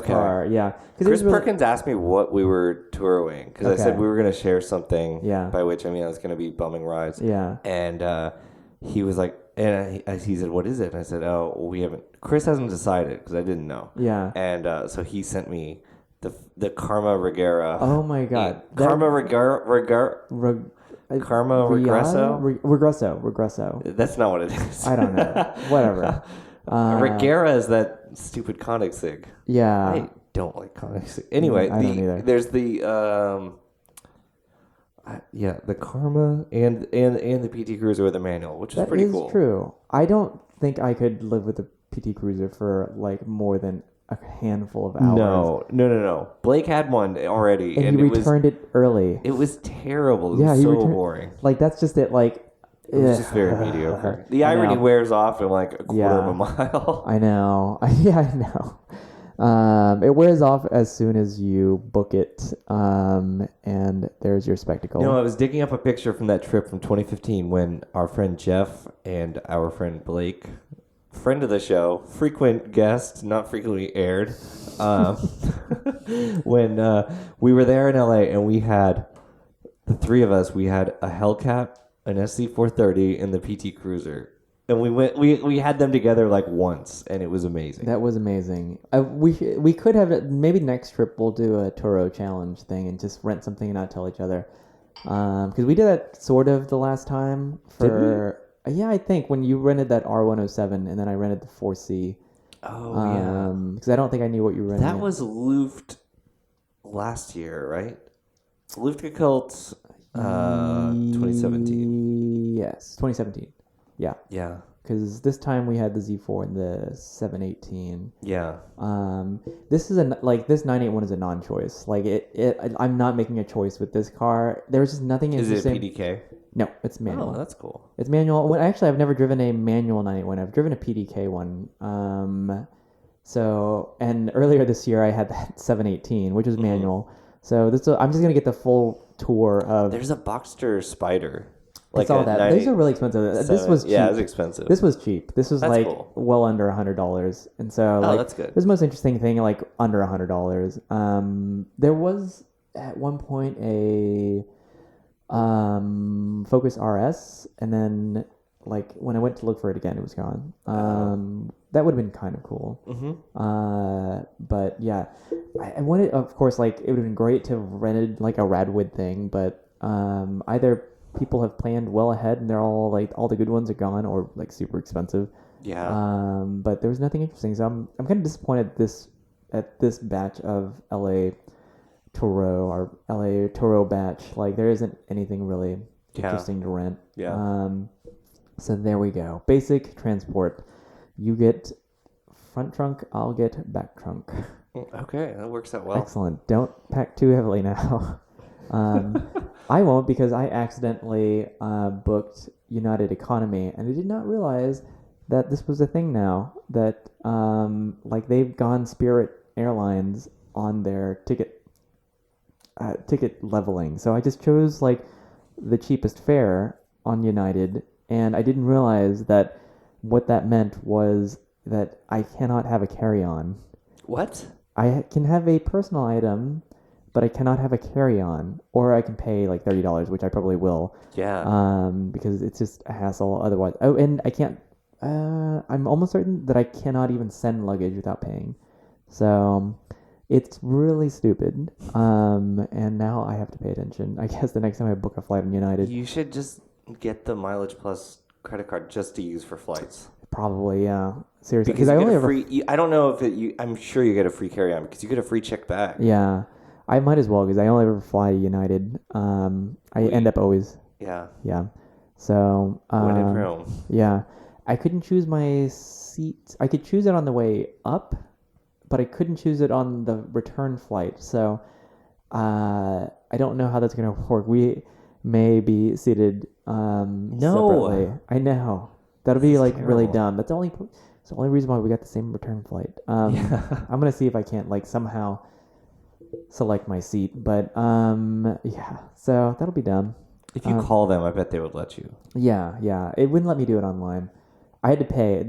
car. Yeah. Chris Perkins asked me what we were touring because I said we were going to share something. Yeah. By which I mean I was going to be bumming rides. Yeah. And he was like, and he said, "What is it?" And I said, "Oh, we haven't. Chris hasn't decided because I didn't know." Yeah. And so he sent me the Karma Regera. Oh my God. Karma Regresso. Regresso. That's not what it is. I don't know. Whatever. Regera is that stupid Koenigsegg. Yeah. I don't like Koenigsegg. Anyway, I don't either. There's the the Karma and the PT Cruiser with a manual, which is pretty cool. That is true. I don't think I could live with a PT Cruiser for more than a handful of hours. No. Blake had one already, and he returned it early. It was terrible. It was so boring. That's just it. It was just very mediocre. The irony wears off in a quarter of a mile. I know. Yeah, I know. It wears off as soon as you book it, and there's your spectacle. I was digging up a picture from that trip from 2015 when our friend Jeff and our friend Blake, friend of the show, frequent guest, not frequently aired, when we were there in LA and we had, the three of us, we had a Hellcat, an SC430, and the PT Cruiser. And we had them together once, and it was amazing. That was amazing. We could have, maybe next trip we'll do a Toro challenge thing and just rent something and not tell each other. Because we did that sort of the last time. Did we? Yeah, I think when you rented that R107 and then I rented the 4C. Oh, yeah. Because I don't think I knew what you rented. That was Luft last year, right? Luft gekillt 2017. Yes, 2017. Yeah. Yeah. Because this time we had the Z4 and the 718. Yeah. This this 981 is a non-choice. Like I'm not making a choice with this car. There's just nothing Is interesting. it a PDK? No, it's manual. Oh, that's cool. It's manual. Well, actually, I've never driven a manual 981. I've driven a PDK one. And earlier this year I had that 718, which was manual. So I'm just gonna get the full tour of. There's a Boxster Spider. I saw that. These are really expensive. This was cheap. Yeah, it was expensive. This was cheap. This was That's cool. well under $100, and so that's good. This was the most interesting thing, like under $100. There was at one point a Focus RS, and then when I went to look for it again, it was gone. That would have been kind of cool. But yeah, I wanted, of course, it would have been great to have rented a Radwood thing, but either people have planned well ahead and they're all all the good ones are gone, or super expensive. Yeah. But there was nothing interesting, so I'm kind of disappointed at this batch of LA Toro batch. There isn't anything really interesting to rent. Yeah. So there we go. Basic transport. You get front trunk, I'll get back trunk. Okay, that works out well. Excellent. Don't pack too heavily now. I won't, because I accidentally booked United Economy, and I did not realize that this was a thing now, that they've gone Spirit Airlines on their ticket leveling. So I just chose the cheapest fare on United, and I didn't realize that what that meant was that I cannot have a carry-on. What? I can have a personal item, but I cannot have a carry-on, or I can pay $30, which I probably will. Yeah. Because it's just a hassle otherwise. Oh, and I can't. I'm almost certain that I cannot even send luggage without paying. So it's really stupid. And now I have to pay attention. I guess the next time I book a flight on United, You should just get the Mileage Plus credit card just to use for flights. probably, yeah. Seriously, Because I you only get a have free. I don't know if I'm sure you get a free carry-on because you get a free check bag. Yeah, I might as well, because I only ever fly United. I end up always. Yeah. Yeah. So. When in Rome. Yeah, I couldn't choose my seat. I could choose it on the way up, but I couldn't choose it on the return flight. So, I don't know how that's gonna work. We may be seated separately. I know that'll be really dumb. It's the only reason why we got the same return flight. I'm gonna see if I can't somehow select my seat, but yeah. So that'll be dumb. If you call them, I bet they would let you. Yeah. It wouldn't let me do it online. I had to pay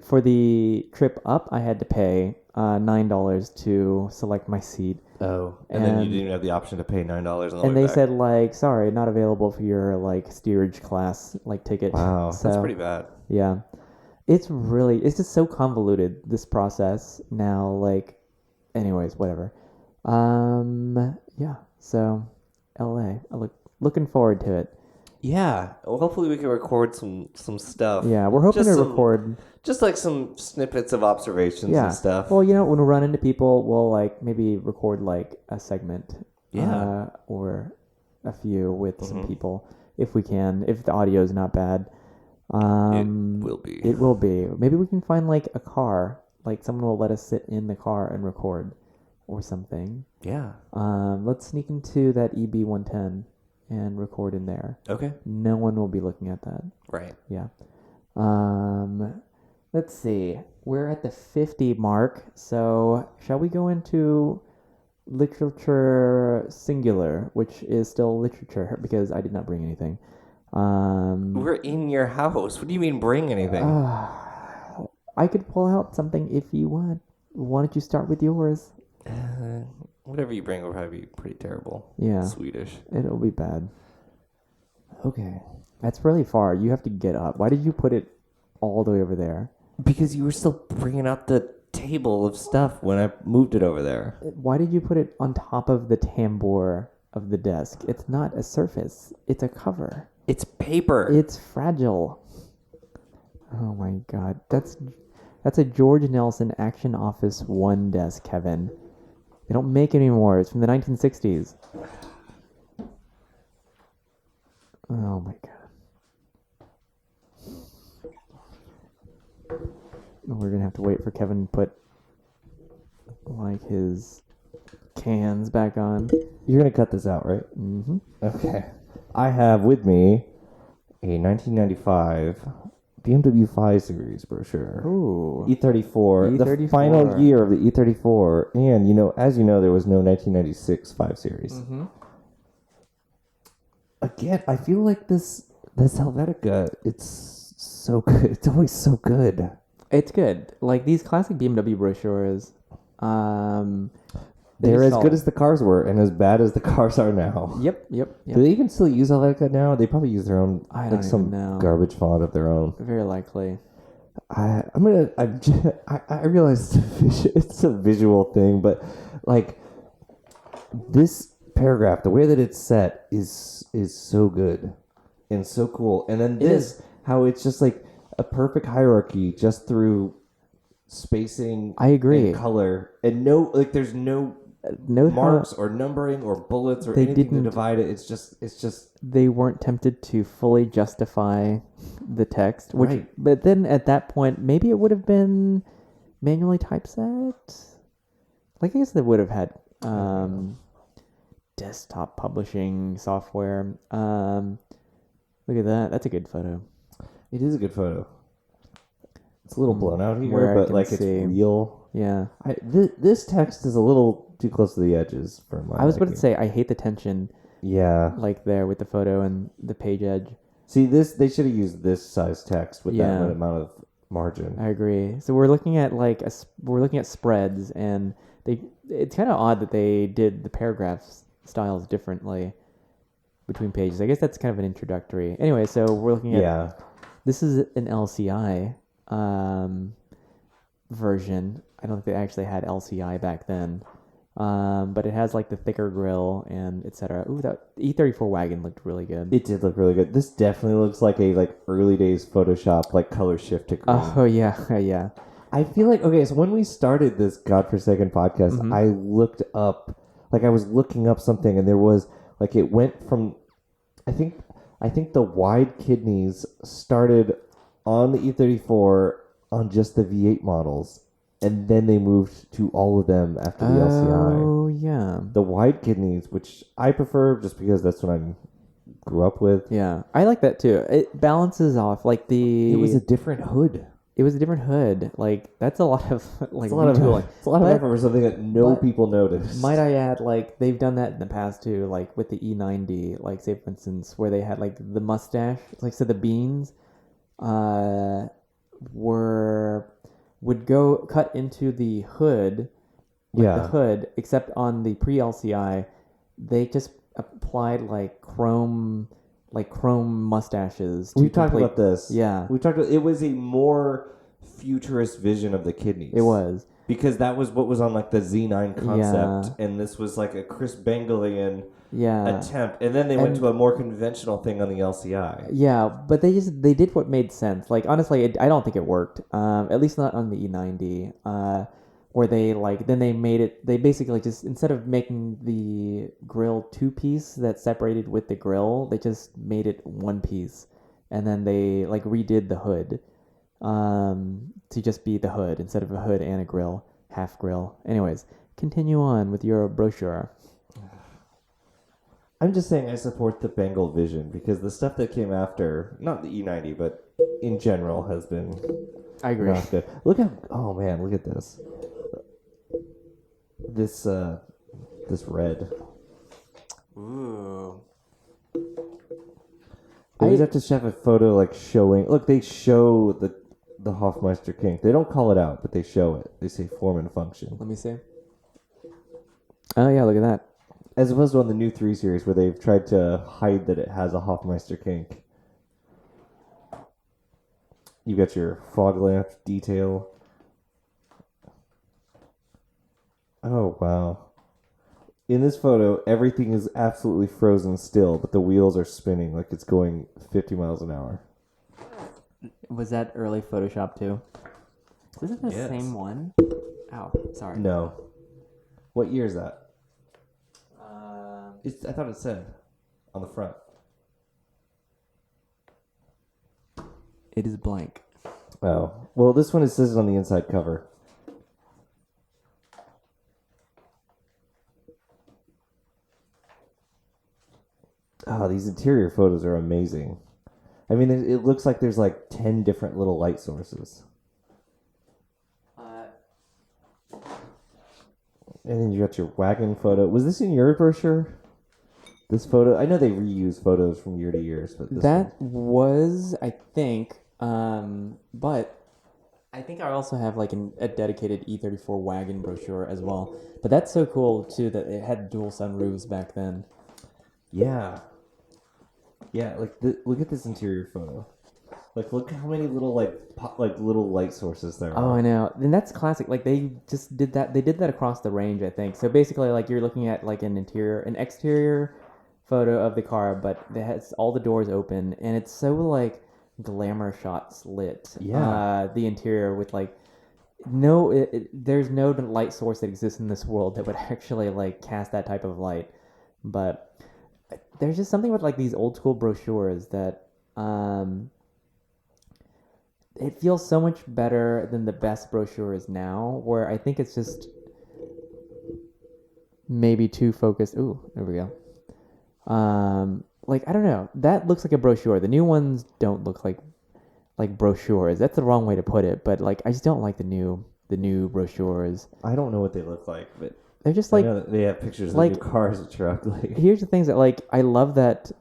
for the trip up. I had to pay $9 to select my seat. Oh, and then you didn't have the option to pay $9 on the way And they back. said sorry, not available for your steerage class ticket. Wow, So, that's pretty bad. Yeah, it's just so convoluted, this process now. Anyways, whatever. Yeah. So, LA. Looking forward to it. Yeah. Well, hopefully we can record some stuff. Yeah, we're hoping to record. Just some snippets of observations and stuff. Well, when we run into people, we'll maybe record a segment. Yeah. Or a few with some people, if we can, if the audio is not bad. It will be. It will be. Maybe we can find a car. Someone will let us sit in the car and record, or something. Yeah. Let's sneak into that EB110 and record in there. Okay. No one will be looking at that. Right. Yeah. Let's see. We're at the 50 mark. So shall we go into literature singular, which is still literature because I did not bring anything. We're in your house. What do you mean bring anything? I could pull out something if you want. Why don't you start with yours? Whatever you bring will probably be pretty terrible. Yeah. Swedish. It'll be bad. Okay. That's really far. You have to get up. Why did you put it all the way over there? Because you were still bringing out the table of stuff when I moved it over there. Why did you put it on top of the tambour of the desk? It's not a surface. It's a cover. It's paper. It's fragile. Oh my god. That's a George Nelson Action Office 1 desk, Kevin. They don't make it anymore. It's from the 1960s. Oh my god. We're gonna have to wait for Kevin to put like his cans back on. You're going to cut this out, right? Mm-hmm. Okay. I have with me a 1995 BMW 5 Series brochure. Ooh. E34, the E34. final year of the E34. And, as you know, there was no 1996 5 Series. Mm-hmm. Again, I feel like this Helvetica, it's so good. It's always so good. It's good. Like these classic BMW brochures, They're as solid. good as the cars were and as bad as the cars are now. Yep. Do they even still use Helvetica now? They probably use their own, I don't some even know. garbage font of their own. Very likely. I realize it's a visual thing, but like this paragraph, the way that it's set is so good and so cool. And then this, how it's just like a perfect hierarchy just through spacing. I agree. And color and there's no marks or numbering or bullets or anything to divide it. It's just they weren't tempted to fully justify the text, which Right. But then at that point maybe it would have been manually typeset. Like I guess they would have had desktop publishing software. Look at that. That's a good photo. it is a good photo. It's a little blown out Where here, I but can like see. it's real. Yeah. This text is a little too close to the edges for my I was about to liking. say I hate the tension Yeah. like there with the photo and the page edge. See, they should have used this size text with Yeah. that amount of margin. I agree. So we're looking at we're looking at spreads, and it's kind of odd that they did the paragraphs styles differently between pages. I guess that's kind of an introductory. Anyway, so we're looking at Yeah. this is an LCI version. I don't think they actually had LCI back then. But it has like the thicker grille and etc. Ooh, that E34 wagon looked really good. It did look really good. This definitely looks like a early days Photoshop color shift to green. Oh yeah, yeah. I feel like so when we started this godforsaken podcast, Mhm. I looked up I was looking up something and there was it went from I think the wide kidneys started on the E34 on just the V8 models, and then they moved to all of them after the LCI. Oh yeah. The wide kidneys, which I prefer just because that's what I grew up with. Yeah, I like that too. It balances off It was a different hood. It was a different hood. Like that's a lot of It's a lot of retooling. it's a lot of But- effort for something that no but people noticed. Might I add, they've done that in the past too, with the E90, say for instance, where they had the mustache, so the beans, would go cut into the hood, the hood, except on the pre-LCI, they just applied chrome mustaches. We talked about this. Yeah. We talked about it was a more futurist vision of the kidneys. It was. Because that was what was on the Z9 concept, Yeah. and this was a Chris Bengalian Yeah. attempt, and then they went to a more conventional thing on the LCI. Yeah, but they did what made sense. Honestly, I don't think it worked. At least not on the E90. Where they then they made it. They basically just instead of making the grill two piece that separated with the grill, they just made it one piece, and then they redid the hood, to just be the hood instead of a hood and a grill, half grill. Anyways, continue on with your brochure. I'm just saying I support the Bengal vision because the stuff that came after, not the E90, but in general, has been I agree. not good. Look at this. This red. Ooh. They always have to have a photo showing. Look, they show the Hofmeister kink. They don't call it out, but they show it. They say form and function. Let me see. Oh yeah, look at that. As opposed to on the new 3 Series where they've tried to hide that it has a Hofmeister kink. You got your fog lamp detail. Oh, wow. In this photo, everything is absolutely frozen still, but the wheels are spinning like it's going 50 miles an hour. Was that early Photoshop too? Is it the Yes. same one? Ow, sorry. No. What year is that? I thought it said on the front. It is blank. Oh. Well, this one, it says on the inside cover. Oh, these interior photos are amazing. I mean, it looks like there's like 10 different little light sources. And then you got your wagon photo. Was this in your brochure? This photo? I know they reuse photos from year to year, but that was, I think, but I think I also have like a dedicated E34 wagon brochure as well. But that's so cool too that it had dual sunroofs back then. Yeah. Yeah, like look at this interior photo. Like, look how many little little light sources there are. Oh, I know, and that's classic. Like they just did that. They did that across the range, I think. So basically, like you're looking at like an exterior photo of the car, but it has all the doors open, and it's so like glamour shots lit. Yeah. The interior with like there's no light source that exists in this world that would actually like cast that type of light, but there's just something with like these old school brochures that it feels so much better than the best brochures now, where I think it's just maybe too focused. Ooh, there we go. Like I don't know. That looks like a brochure. The new ones don't look like brochures. That's the wrong way to put it. But like I just don't like the new brochures. I don't know what they look like, but they're just like I know that they have pictures like, of new cars which are ugly. Here's the things that like I love that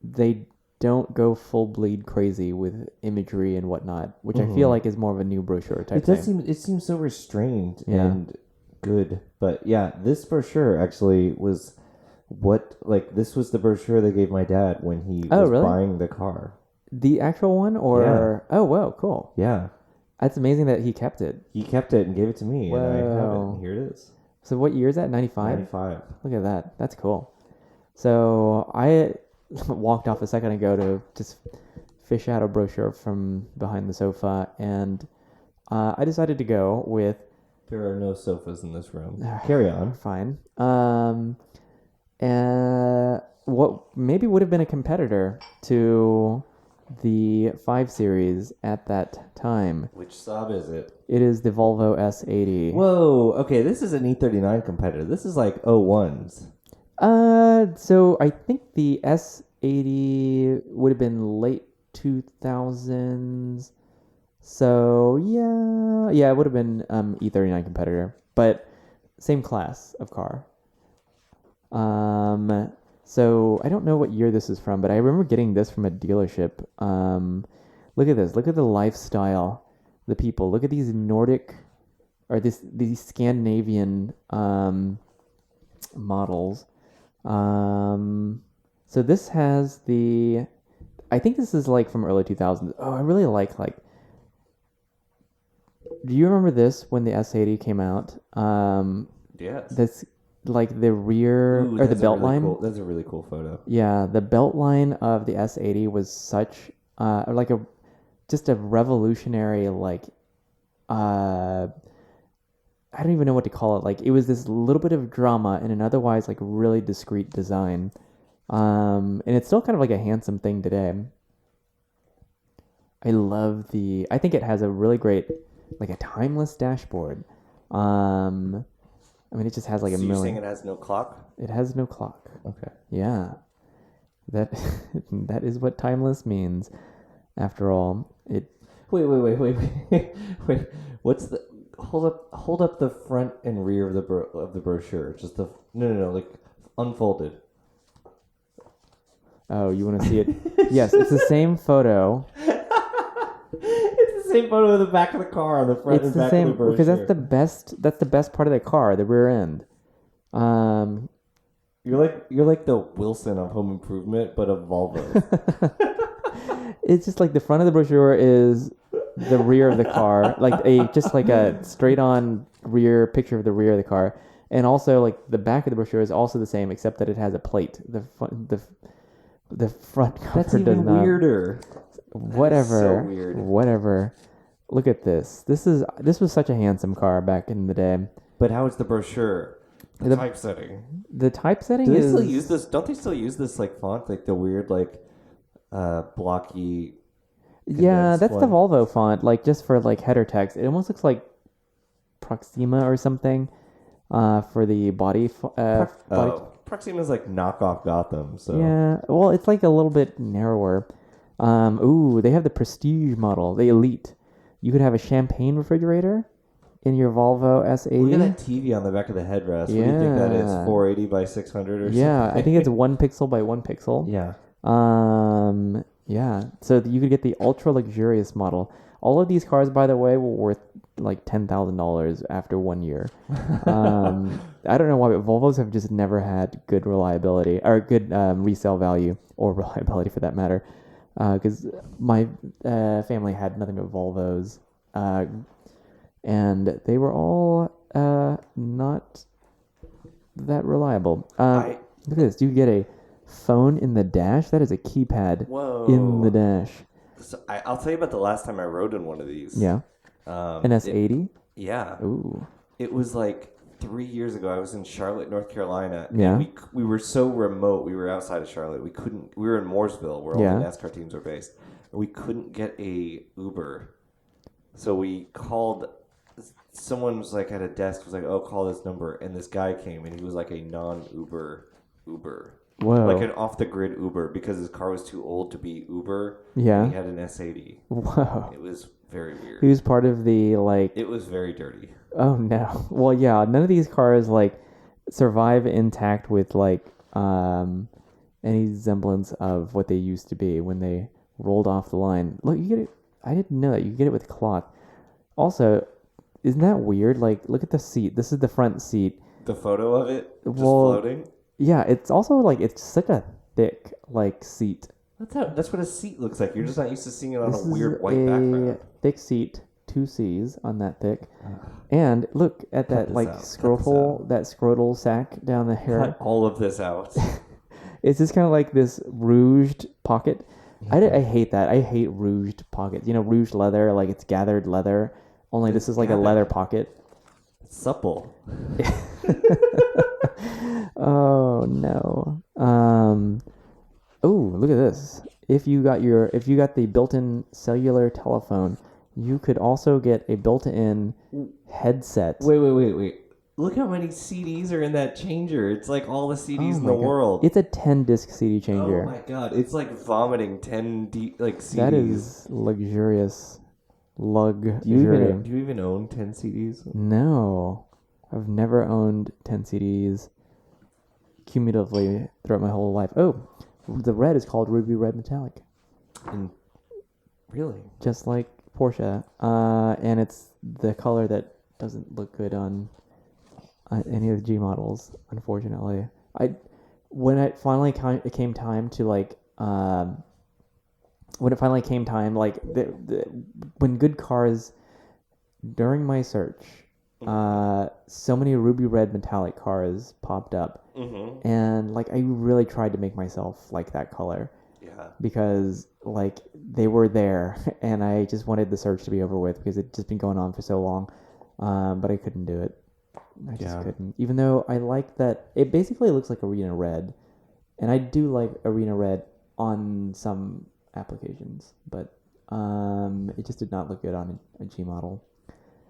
they don't go full bleed crazy with imagery and whatnot, which I feel like is more of a new brochure type thing. It seems so restrained and good. But yeah, this brochure actually was this was the brochure they gave my dad when he was buying the car. The actual one, or oh wow, cool. Yeah, that's amazing that he kept it. He kept it and gave it to me, and I have it. And here it is. So what year is that? 95? 95. Look at that. That's cool. So I walked off a second ago to just fish out a brochure from behind the sofa, and I decided to go with... There are no sofas in this room. Carry on. Fine. What maybe would have been a competitor to the 5 Series at that time. Which Saab is it? It is the Volvo S80. Whoa, okay, this is an E39 competitor. This is like 01s. So I think the S80 would have been late 2000s. So yeah, it would have been E39 competitor, but same class of car. So I don't know what year this is from, but I remember getting this from a dealership. Look at this. Look at the lifestyle, the people. Look at these Nordic, or these Scandinavian models. So this has I think this is like from early 2000s. Oh, I really like. Do you remember this when the S80 came out? Yes. This like the rear or the belt line. That's a really cool photo. Yeah, the belt line of the S80 was such just a revolutionary I don't even know what to call it. Like it was this little bit of drama in an otherwise like really discreet design. And it's still kind of like a handsome thing today. I think it has a really great like a timeless dashboard. I mean, it just has like so a million. You're saying it has no clock? It has no clock. Okay. Yeah. That is what timeless means. After all, it. Wait. What's the? Hold up the front and rear of the brochure. Just the no, like unfolded. Oh, you want to see it? Yes, it's the same photo. It's the same photo of the back of the car on the front and back of the brochure. Because that's the best. That's the best part of the car, the rear end. You're like the Wilson of Home Improvement, but of Volvo. It's just like the front of the brochure is the rear of the car, like a straight on rear picture of the rear of the car, and also like the back of the brochure is also the same, except that it has a plate. The front cover That's even does not. Weirder. Whatever. So weird. Whatever. Look at this. This was such a handsome car back in the day. But how is the brochure? The typesetting. The typesetting Do they is. still use this? Don't they still use this like font, like the weird like blocky? Yeah, condensed that's the one. Volvo font. Like just for like header text, it almost looks like Proxima or something. For the body. Body. Proxima's like knockoff Gotham. So Yeah, well, it's like a little bit narrower. Ooh, they have the Prestige model, the Elite. You could have a champagne refrigerator in your Volvo S80. look at that TV on the back of the headrest. What do you think that is? Yeah. 480 by 600 or something? Yeah, I think it's 1 pixel by 1 pixel. Yeah. Yeah. So you could get the ultra luxurious model. All of these cars, by the way, were worth like $10,000 after 1 year. I don't know why, but Volvos have just never had good reliability or good resale value or reliability for that matter. Because my family had nothing but Volvos, and they were all not that reliable. Look at this. You get a phone in the dash. That is a keypad in the dash. So I'll tell you about the last time I rode in one of these. Yeah. An S80? Yeah. Ooh. It was like 3 years ago. I was in Charlotte, North Carolina. Yeah. And we were so remote. We were outside of Charlotte. We were in Mooresville, where all the NASCAR teams are based. And we couldn't get a Uber. So we called. Someone was like at a desk, was like, "Oh, call this number." And this guy came, and he was like a non-Uber Uber. Whoa. Like an off-the-grid Uber, because his car was too old to be Uber. Yeah. And he had an S80. Whoa. It was very weird. He was part of the like. It was very dirty. Oh no. Well, yeah. None of these cars like survive intact with like any semblance of what they used to be when they rolled off the line. Look, you get it. I didn't know that you get it with cloth. Also, isn't that weird? Like, look at the seat. This is the front seat. The photo of it just floating. Yeah, it's also like it's such a thick like seat. That's what a seat looks like. You're just not used to seeing it on This a weird is white background. Thick seat, 2 C's on that thick. And look at that this like out. scrotal sack down the hair. Cut all of this out. It's just kind of like this rouged pocket. I hate that. I hate rouged pockets. You know, rouged leather, like it's gathered leather. Only this is like a leather pocket. It's supple. Oh no. Oh, look at this. If you got the built-in cellular telephone, you could also get a built-in headset. Wait. Look how many CDs are in that changer. It's like all the CDs in the world. It's a 10-disc CD changer. Oh my god. It's like vomiting 10 CDs. That is luxurious. Do you even own 10 CDs? No. I've never owned 10 CDs cumulatively throughout my whole life. Oh, the red is called Ruby Red Metallic. Really? Just like Porsche. And it's the color that doesn't look good on any of the G models, unfortunately. When it finally came time to like when good cars, during my search, so many ruby red metallic cars popped up, and like I really tried to make myself like that color, because like they were there, and I just wanted the search to be over with because it'd just been going on for so long, but I couldn't do it. I just couldn't, even though I like that it basically looks like arena red, and I do like arena red on some applications, but it just did not look good on a G model.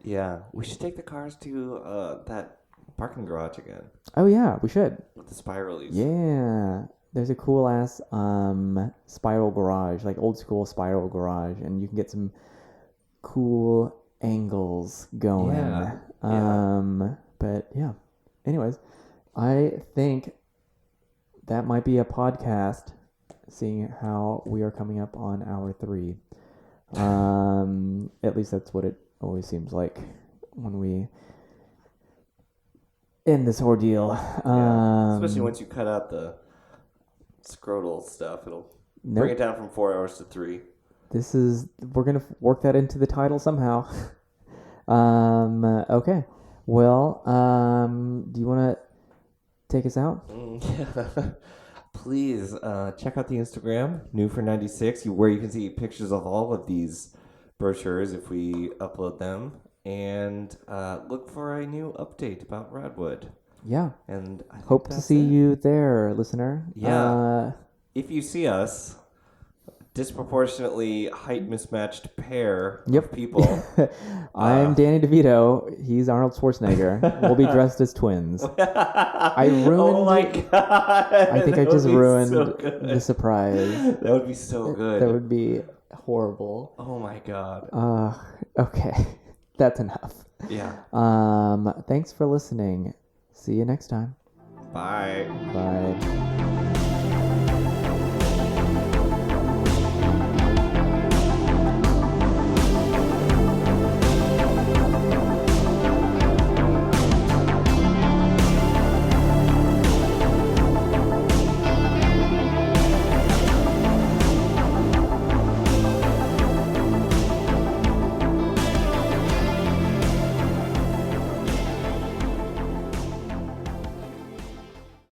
Yeah, we should take the cars to that parking garage again. Oh yeah, we should. With the spiralies. Yeah, there's a cool ass spiral garage, like old school spiral garage, and you can get some cool angles going. Yeah. But yeah. Anyways, I think that might be a podcast, seeing how we are coming up on hour 3. At least that's what it always seems like when we end this ordeal. Especially once you cut out the scrotal stuff, it'll bring it down from 4 hours to 3. We're gonna work that into the title somehow. Okay. Well, do you want to take us out? Yeah. Please check out the Instagram, New for 96, where you can see pictures of all of these brochures if we upload them, and look for a new update about Radwood. Yeah. And I hope to see you there, listener. Yeah. If you see us, disproportionately height mismatched pair Yep. of people. I'm Danny DeVito. He's Arnold Schwarzenegger. We'll be dressed as twins. I ruined. Oh my god! I think I That just would be ruined so good. the surprise. That would be so good. That would be horrible. Oh my god. Okay. That's enough. Yeah. Thanks for listening. See you next time. Bye. Bye.